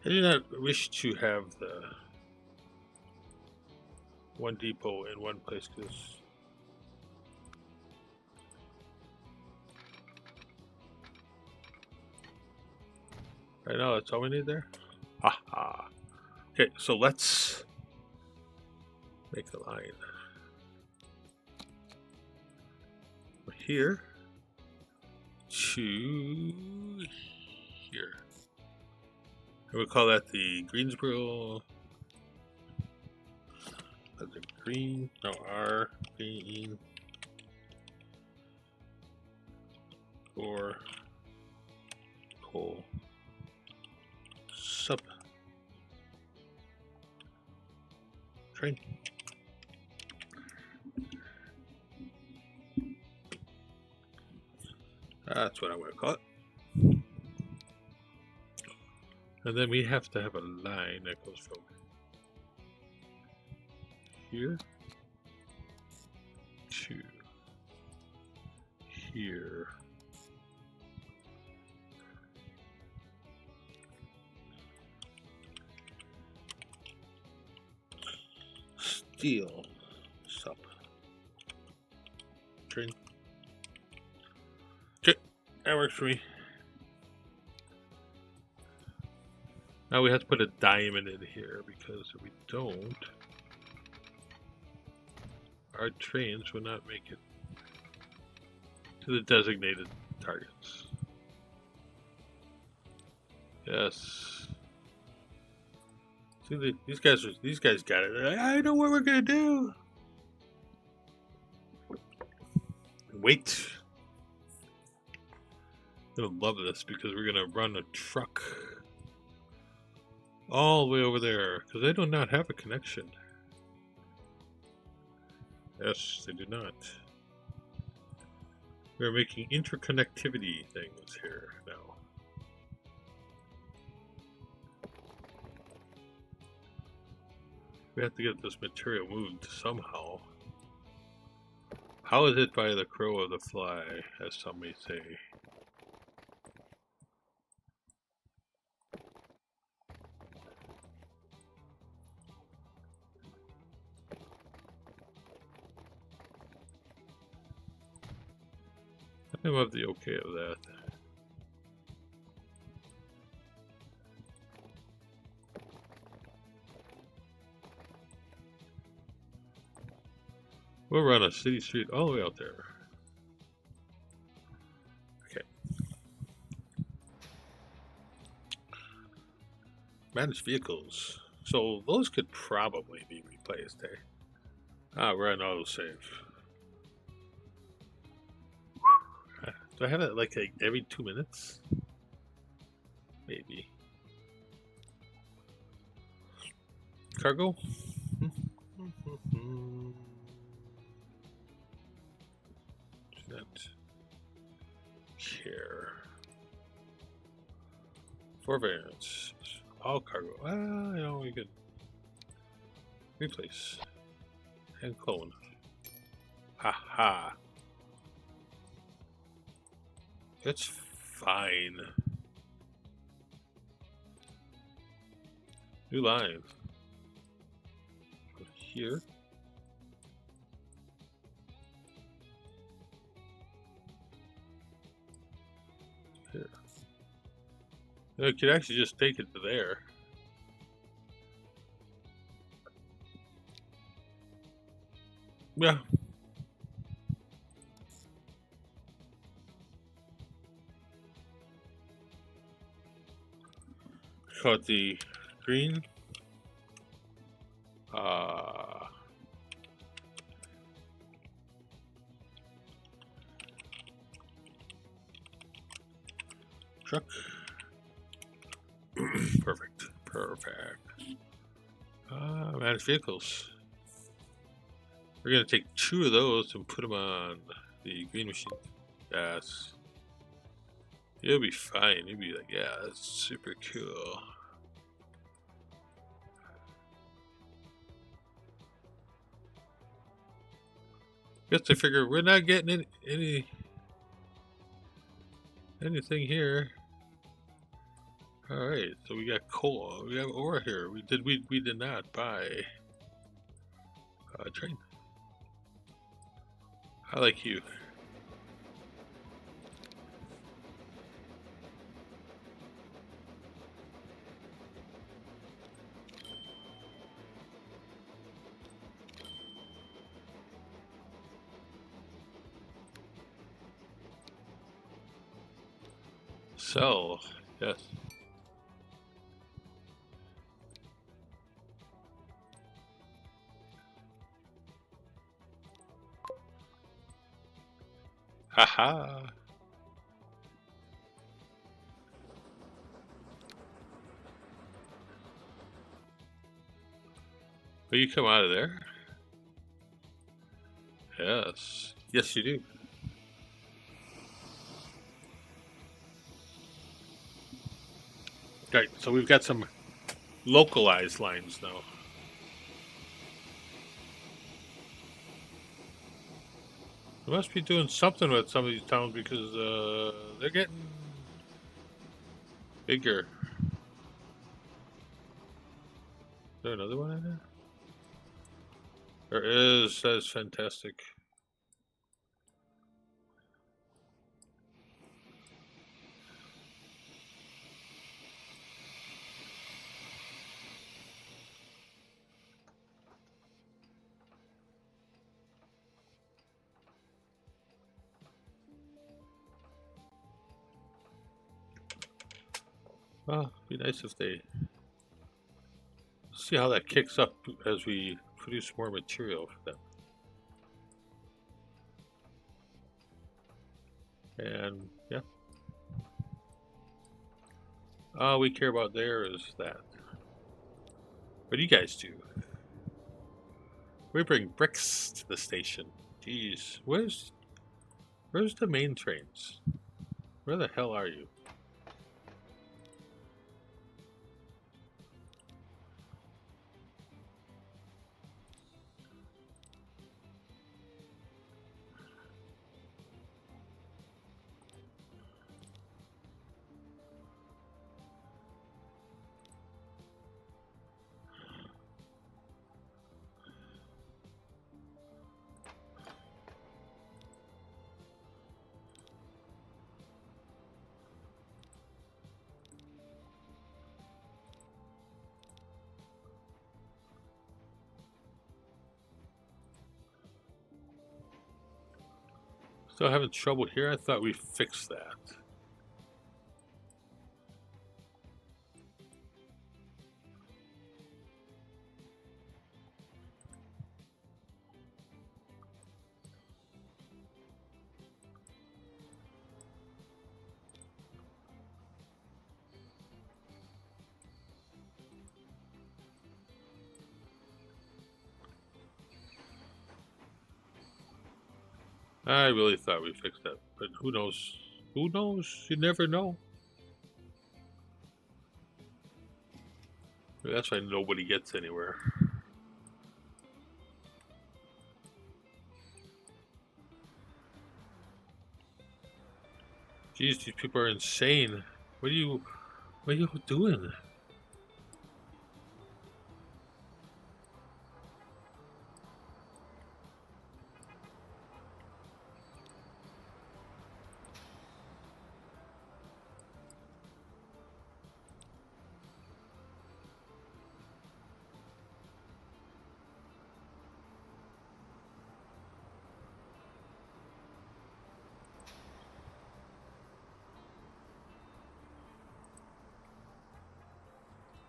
I do not wish to have the one depot in one place because right now that's all we need there. Haha. Okay, so let's make a line. Here to here. And we'll call that the Greensboro. The green, no, R, green, or coal sub train. That's what I'm going to call it. And then we have to have a line that goes from here to here. Steel sub train. Okay, that works for me. Now we have to put a diamond in here because if we don't, our trains will not make it to the designated targets. Yes. See, these guys got it. Like, I know what we're gonna do. Wait. I'm gonna love this because we're gonna run a truck all the way over there because they do not have a connection. Yes, they do not. We're making interconnectivity things here now. We have to get this material moved somehow. How is it by the crow of the fly, as some may say? I love the okay of that. We'll run a city street all the way out there. Okay. Managed vehicles. So those could probably be replaced, eh? Ah, we're on autosave. Do I have it like every 2 minutes? Maybe. Cargo? Do not care. Forbearance. All cargo. Ah, you know, we could replace and clone. Haha. It's fine. New line. Go here. Here. You could actually just take it to there. Yeah. Call it the green. truck. Perfect. Perfect. Managed vehicles. We're gonna take 2 of those and put them on the green machine. Yes. You'll be fine. You'll be like, yeah, that's super cool. Guess I figure we're not getting anything here. All right, so we got coal. We have ore here. We did not buy a train. I like you. Sell, yes. Haha. Will you come out of there? Yes. Yes, you do. Right, so we've got some localized lines now. We must be doing something with some of these towns because they're getting bigger. Is there another one in there? There is. That is fantastic. Well, be nice if they see how that kicks up as we produce more material for them. And yeah, all we care about there is that. What do you guys do? We bring bricks to the station. Jeez, where's the main trains? Where the hell are you? Still having trouble here? I thought we fixed that. I really thought we fixed that, but who knows? Who knows? You never know. That's why nobody gets anywhere. Jeez, these people are insane. What are you doing?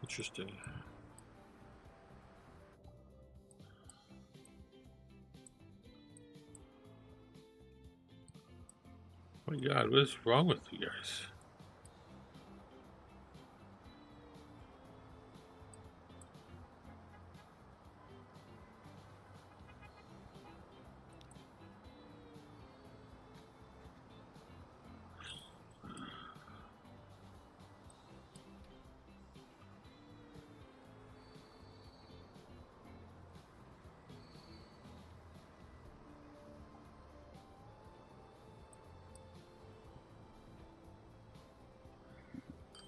Interesting. Oh my God, what is wrong with you guys?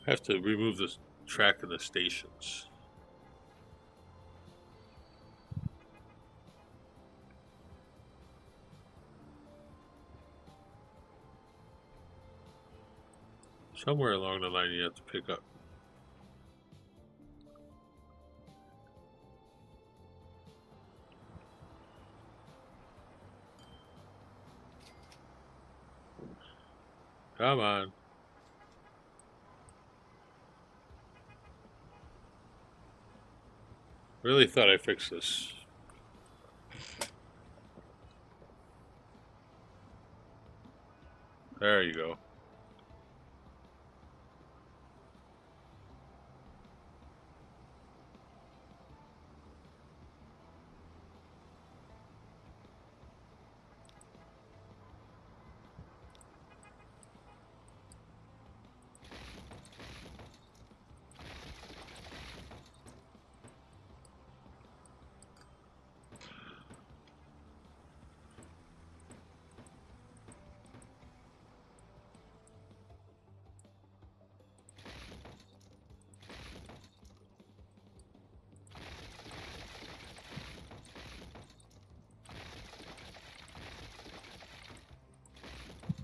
I have to remove this track of the stations. Somewhere along the line you have to pick up. Come on. Really thought I fixed this. There you go.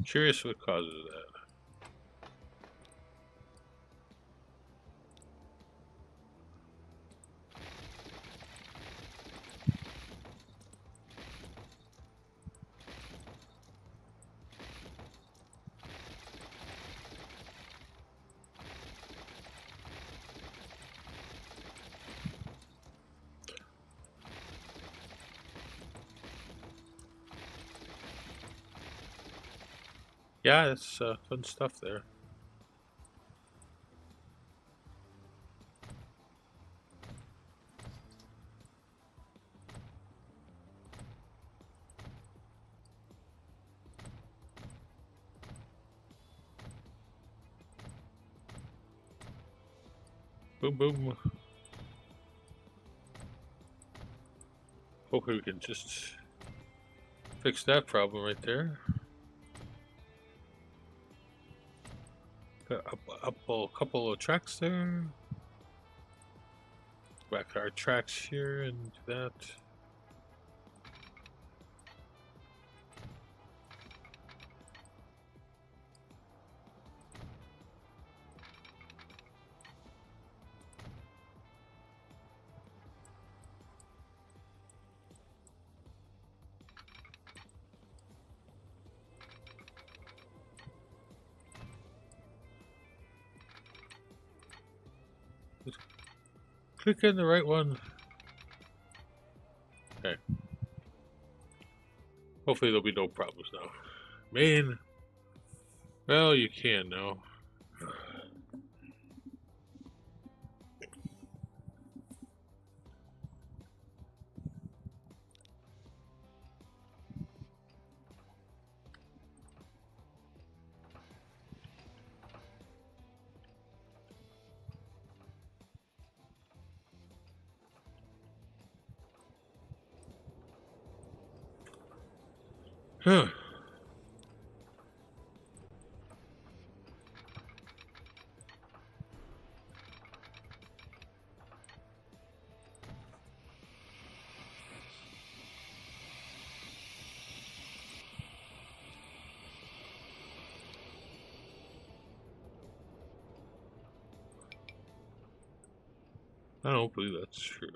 Curious what causes that. Yeah, it's fun stuff there. Boom, boom. Hopefully we can just fix that problem right there. Got up a couple of tracks there. Back our tracks here and do that. Click in the right one. Okay. Hopefully there'll be no problems now. Man, well, you can now. Huh. I don't believe that's true.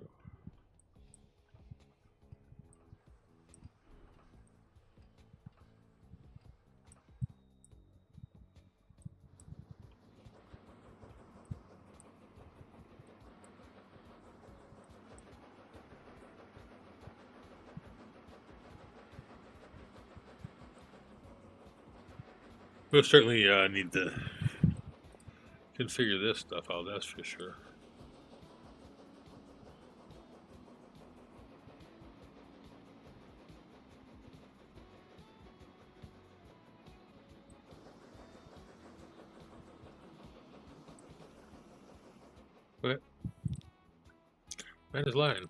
We'll certainly need to configure this stuff out, that's for sure. Okay. Man is lying.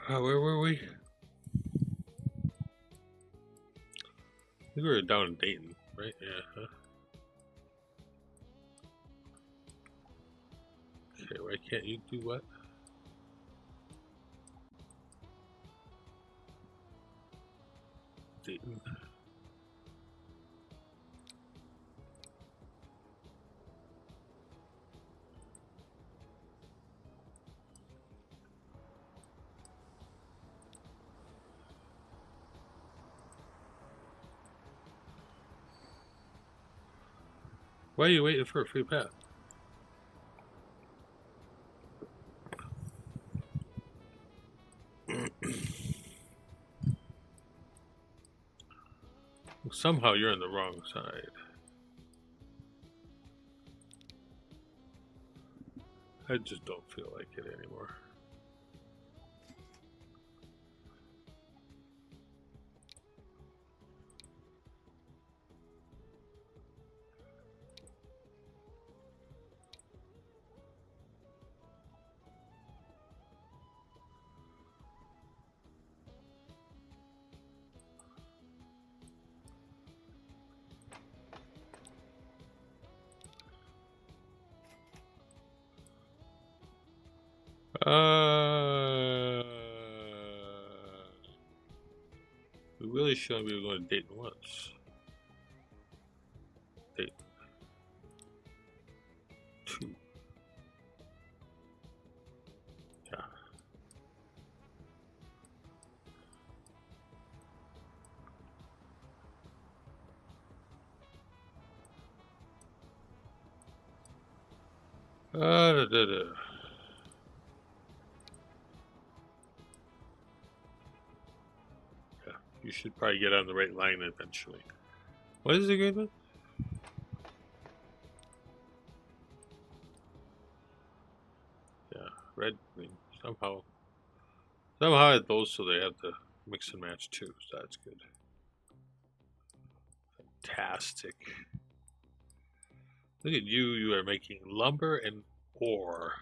Where were we? I think we were down in Dayton, right? Yeah. Huh? Okay, why can't you do what? Dayton. Why are you waiting for a free path? Somehow you're on the wrong side. I just don't feel like it anymore. We really shouldn't be going to Dayton once. Dayton 2. Yeah. Da, da, da. Yeah, you should probably get on the right line eventually. What is the agreement? Yeah, red, green. Somehow I had those, so they have to mix and match too. So that's good. Fantastic. Look at you. You are making lumber and ore.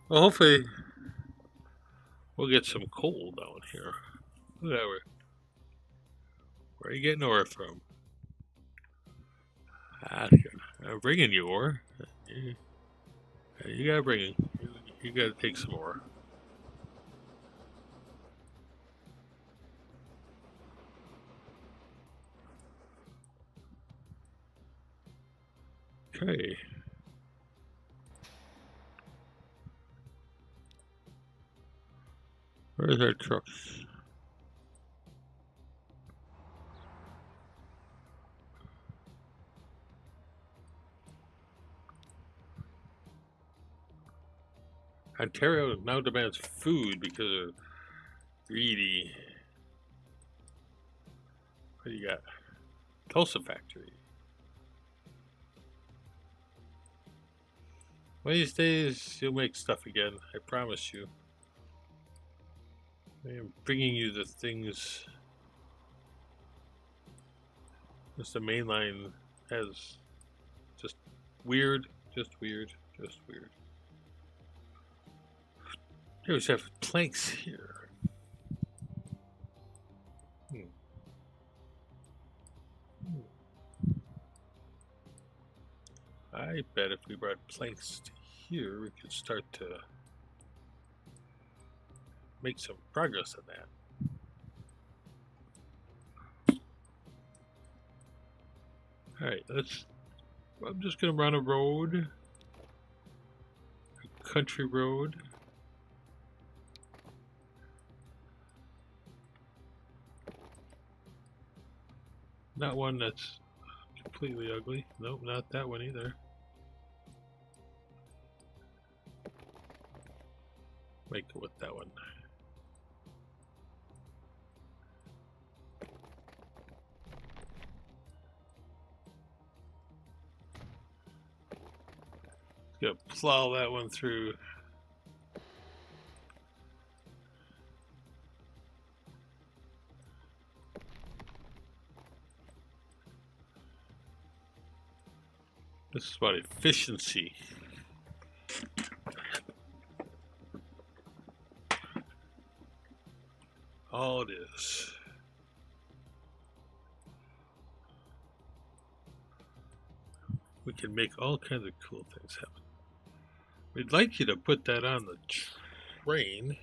Well, hopefully we'll get some coal down here. Look at that. Where are you getting ore from? I'm bringing you ore. You gotta bring it. You gotta take some ore. Okay. Where's our trucks? Ontario now demands food because of greedy. What do you got? Tulsa factory. One of these days you'll make stuff again. I promise you. I am bringing you the things. Just the main line has just weird. Here we have planks here. I bet if we brought planks to here, we could start to make some progress on that. Alright, I'm just gonna run a road. A country road. Not one that's completely ugly. Nope, not that one either. Make it with that one. Gonna plow that one through. This is about efficiency. All it is. We can make all kinds of cool things happen. We'd like you to put that on the train.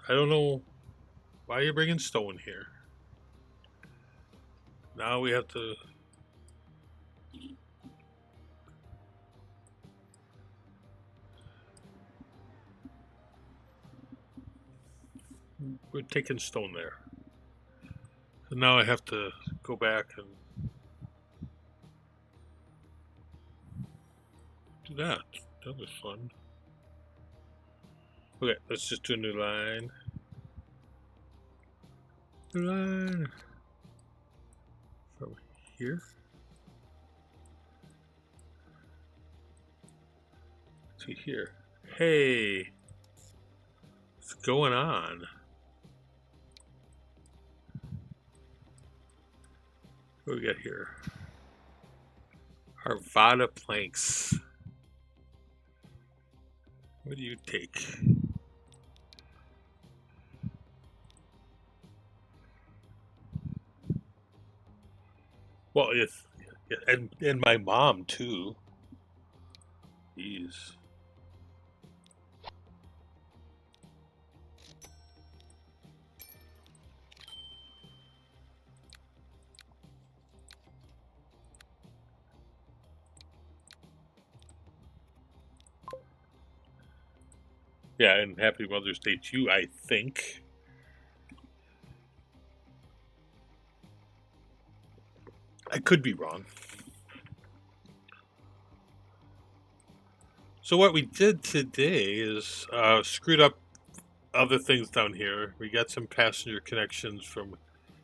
I don't know why you're bringing stone here. Now we have to... We're taking stone there. So now I have to go back and do that. That was fun. Okay, let's just do a new line. New line. From here to here. Hey, what's going on? What do we got here? Arvada planks. What do you take? Well, yes, and my mom too. Jeez. Yeah, and happy Mother's Day to you, I think. I could be wrong. So what we did today is screwed up other things down here. We got some passenger connections from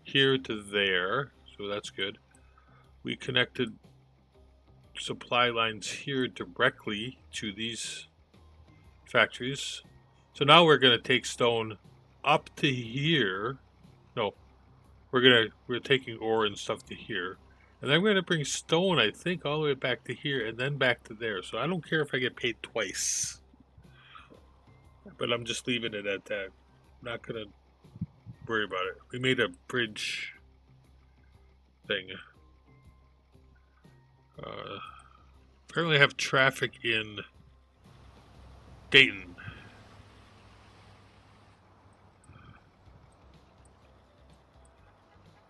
here to there, so that's good. We connected supply lines here directly to these factories. So now we're going to take stone up to here. No, we're taking ore and stuff to here. And I'm going to bring stone, I think, all the way back to here and then back to there. So I don't care if I get paid twice. But I'm just leaving it at that. I'm not going to worry about it. We made a bridge thing. Apparently I have traffic in Dayton.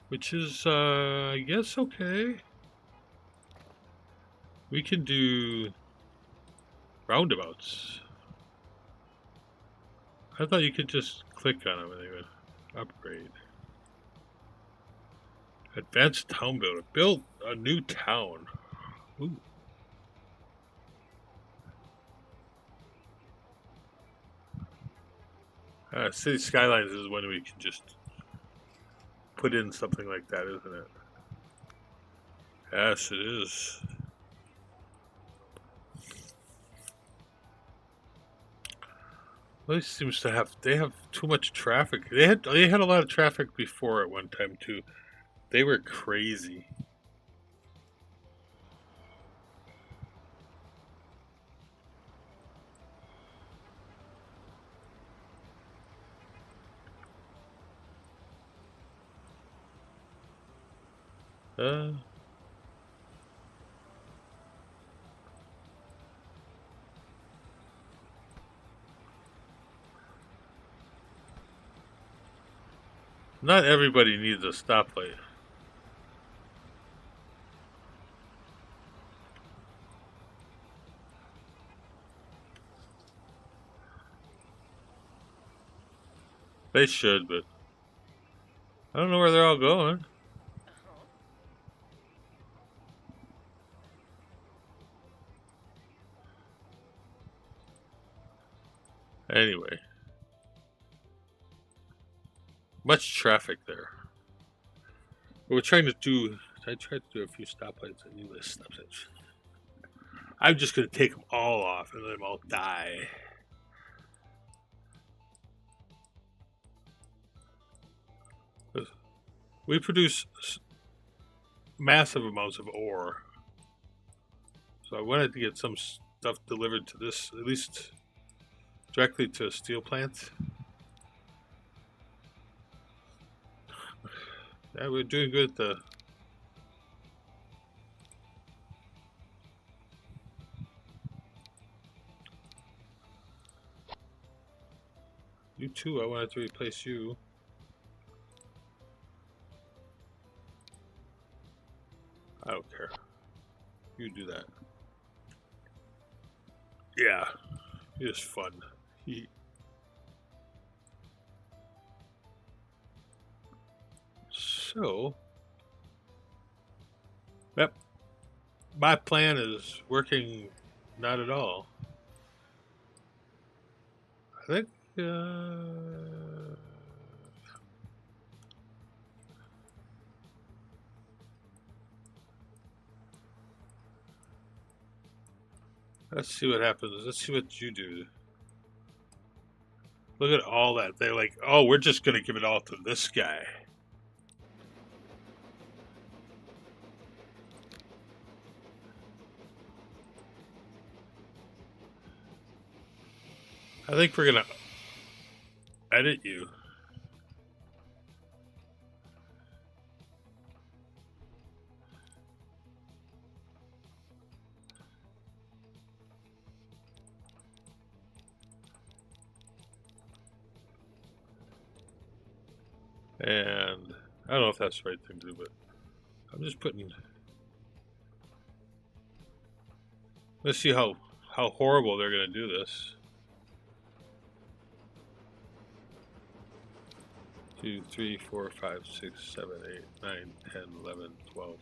Which is, I guess, okay. We can do roundabouts. I thought you could just click on them and they would upgrade. Advanced town builder. Build a new town. Ooh. City Skylines is when we can just put in something like that, isn't it? Yes, it is. This seems to have, they have too much traffic. They had a lot of traffic before at one time too. They were crazy. Not everybody needs a stoplight. They should, but I don't know where they're all going. Anyway. Much traffic there. We're trying to do, I tried to do a few stoplights and U.S. stop signs. I'm just going to take them all off and let them all die. We produce massive amounts of ore. So I wanted to get some stuff delivered to this, at least directly to a steel plant. Yeah, we're doing good at the... You too, I wanted to replace you. I don't care. You do that. Yeah, it's fun. So, yep, my plan is working not at all. I think, let's see what happens. Let's see what you do. Look at all that. They're like, oh, we're just going to give it all to this guy. I think we're going to edit you. And I don't know if that's the right thing to do, but I'm just putting... Let's see how horrible they're going to do this. 2, 3, 4, 5, 6, 7, 8, 9, 10, 11, 12.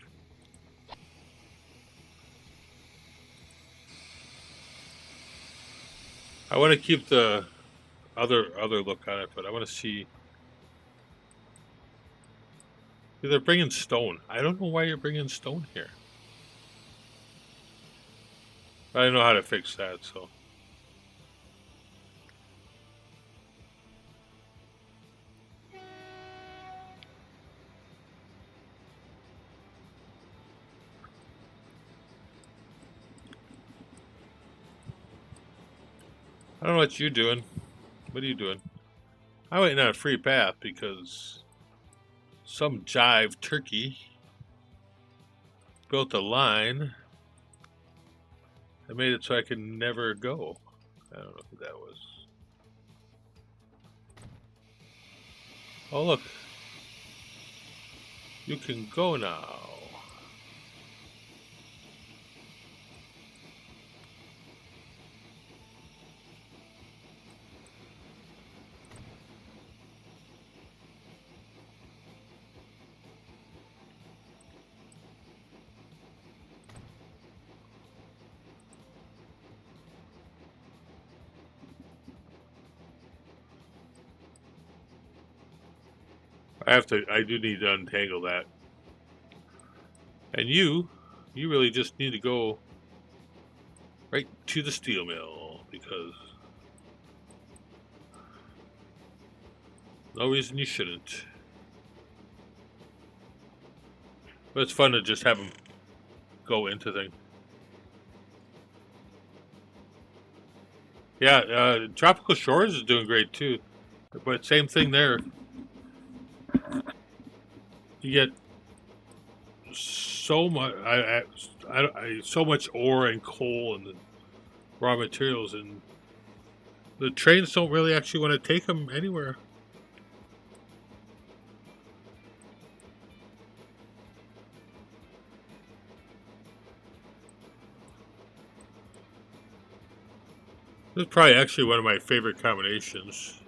I want to keep the other look on it, but I want to see... They're bringing stone. I don't know why you're bringing stone here. I don't know how to fix that, so... I don't know what you're doing. What are you doing? I'm waiting on a free path because some jive turkey built a line that made it so I could never go. I don't know who that was. Oh, look. You can go now. I do need to untangle that. And you really just need to go right to the steel mill because no reason you shouldn't. But it's fun to just have them go into things. Yeah, Tropical Shores is doing great too. But same thing there. You get so much, so much ore and coal and the raw materials, and the trains don't really actually want to take them anywhere. This is probably actually one of my favorite combinations.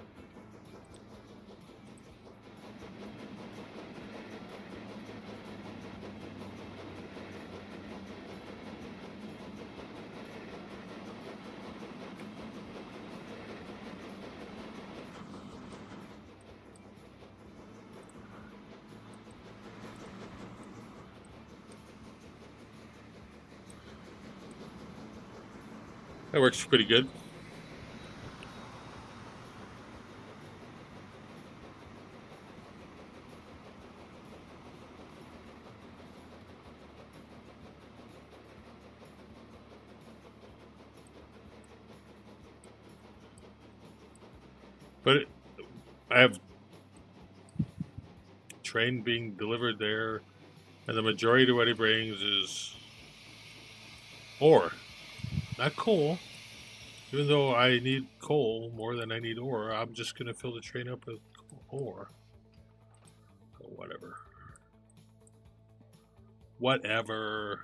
That works pretty good. But I have train being delivered there, and the majority of what he brings is ore, not coal. Even though I need coal more than I need ore, I'm just going to fill the train up with ore. So whatever. Whatever.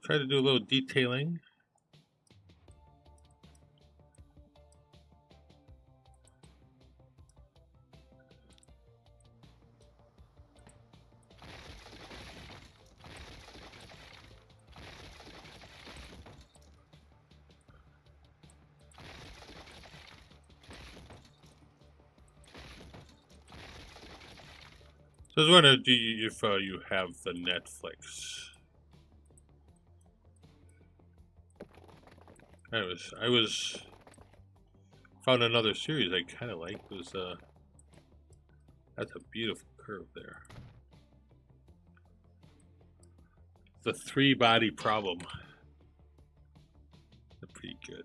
Try to do a little detailing. So I was wondering if you have the Netflix. I was found another series I kind of like. Was that's a beautiful curve there. The 3-body problem. They're pretty good.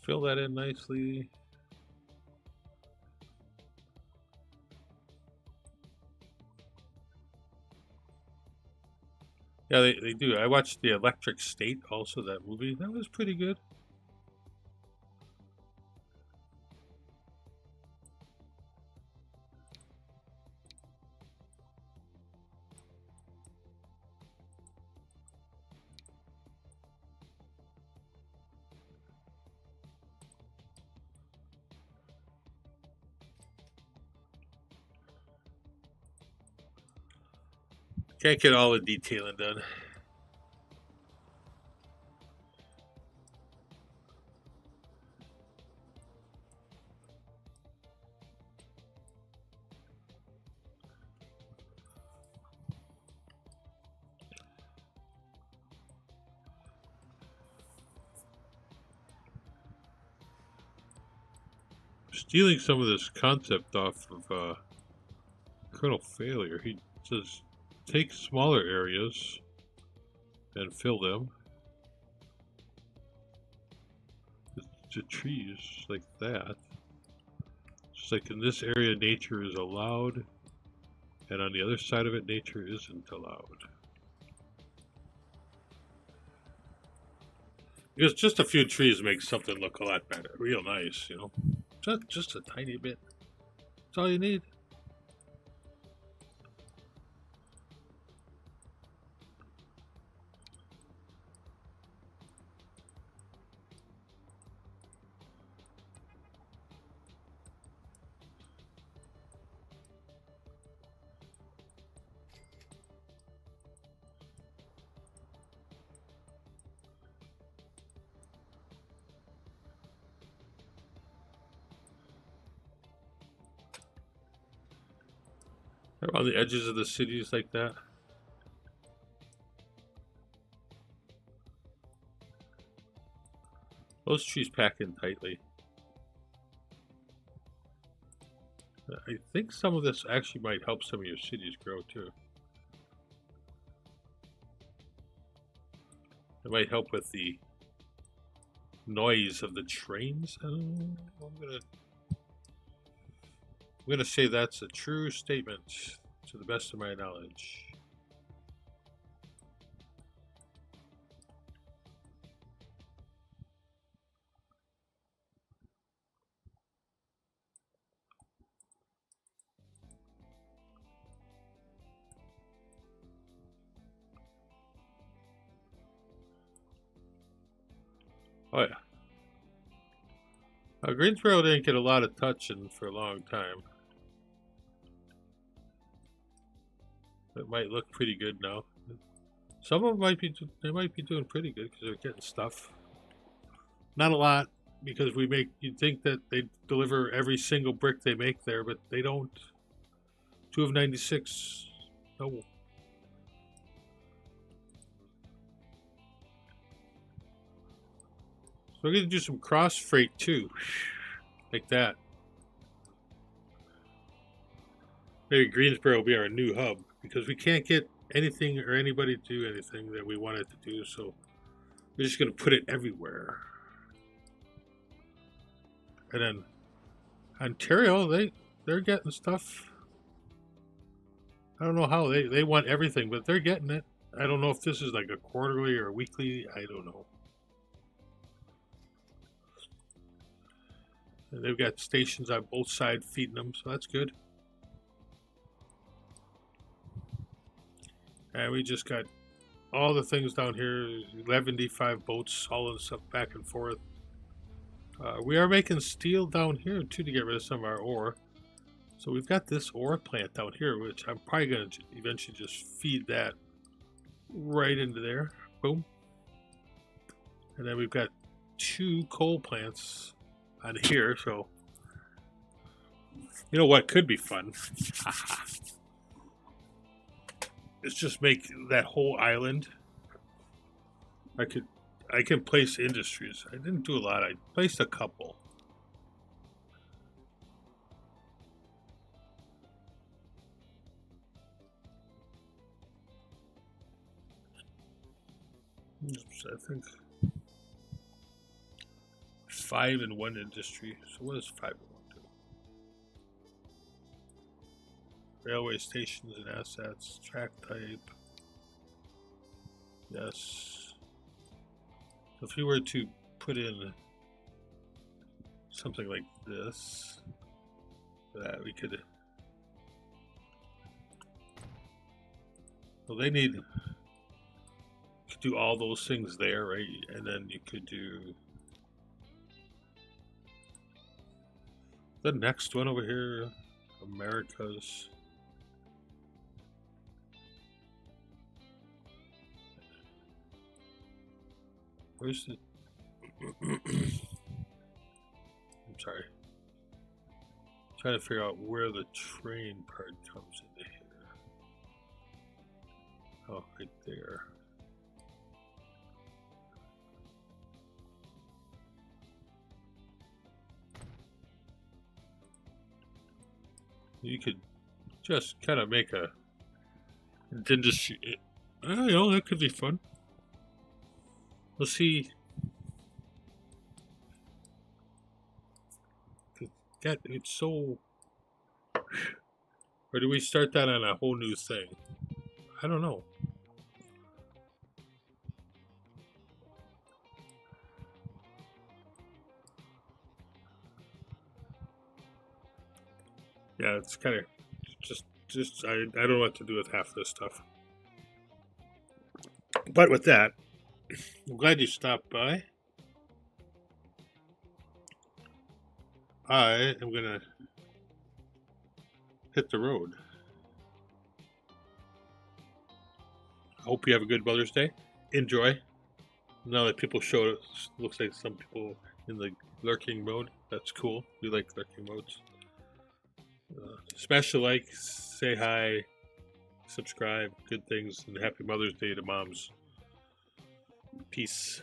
Fill that in nicely. Yeah, they do. I watched The Electric State, also that movie. That was pretty good. Can't get all the detailing done. Stealing some of this concept off of Colonel Failure. He says take smaller areas and fill them to trees like that. Just like in this area, nature is allowed, and on the other side of it, nature isn't allowed. Because just a few trees makes something look a lot better, real nice, you know. Just a tiny bit. That's all you need. Around the edges of the cities like that. Those trees pack in tightly. I think some of this actually might help some of your cities grow too. It might help with the noise of the trains. I'm gonna say that's a true statement to the best of my knowledge. Oh yeah. Greensboro didn't get a lot of touching for a long time. It might look pretty good now. Some of them might be doing pretty good because they're getting stuff. Not a lot, because we make, you'd think that they deliver every single brick they make there, but they don't. 2 of 96. No. So we're going to do some cross freight too. Like that. Maybe Greensboro will be our new hub, because we can't get anything or anybody to do anything that we wanted to do, so we're just going to put it everywhere. And then Ontario, they're getting stuff. I don't know how they want everything, but they're getting it. I don't know if this is like a quarterly or a weekly. I don't know. And they've got stations on both sides feeding them, so that's good. And we just got all the things down here, 75 boats, all of the stuff back and forth. We are making steel down here too to get rid of some of our ore. So we've got this ore plant down here, which I'm probably going to eventually just feed that right into there. Boom. And then we've got 2 coal plants on here. So, you know what could be fun? Let's just make that whole island. I can place industries. I didn't do a lot. I placed a couple. I think 5 in one industry. So what does 5 in 1 do? Railway stations and assets, track type. Yes. So if you were to put in something like this, that we could. Well, they need. Do all those things there, right? And then you could do the next one over here, Americas. Where's the? I'm sorry. I'm trying to figure out where the train part comes into here. Oh, right there. You could just kind of make a industry. You know, that could be fun. We'll see. God, it's so. Or do we start that on a whole new thing? I don't know. Yeah, it's kind of just I don't know what to do with half this stuff. But with that, I'm glad you stopped by. I am gonna hit the road. I hope you have a good Mother's Day. Enjoy. Now that people show it, looks like some people in the lurking mode. That's cool. We like lurking modes. Smash the like, say hi, subscribe, good things, and happy Mother's Day to moms. Peace.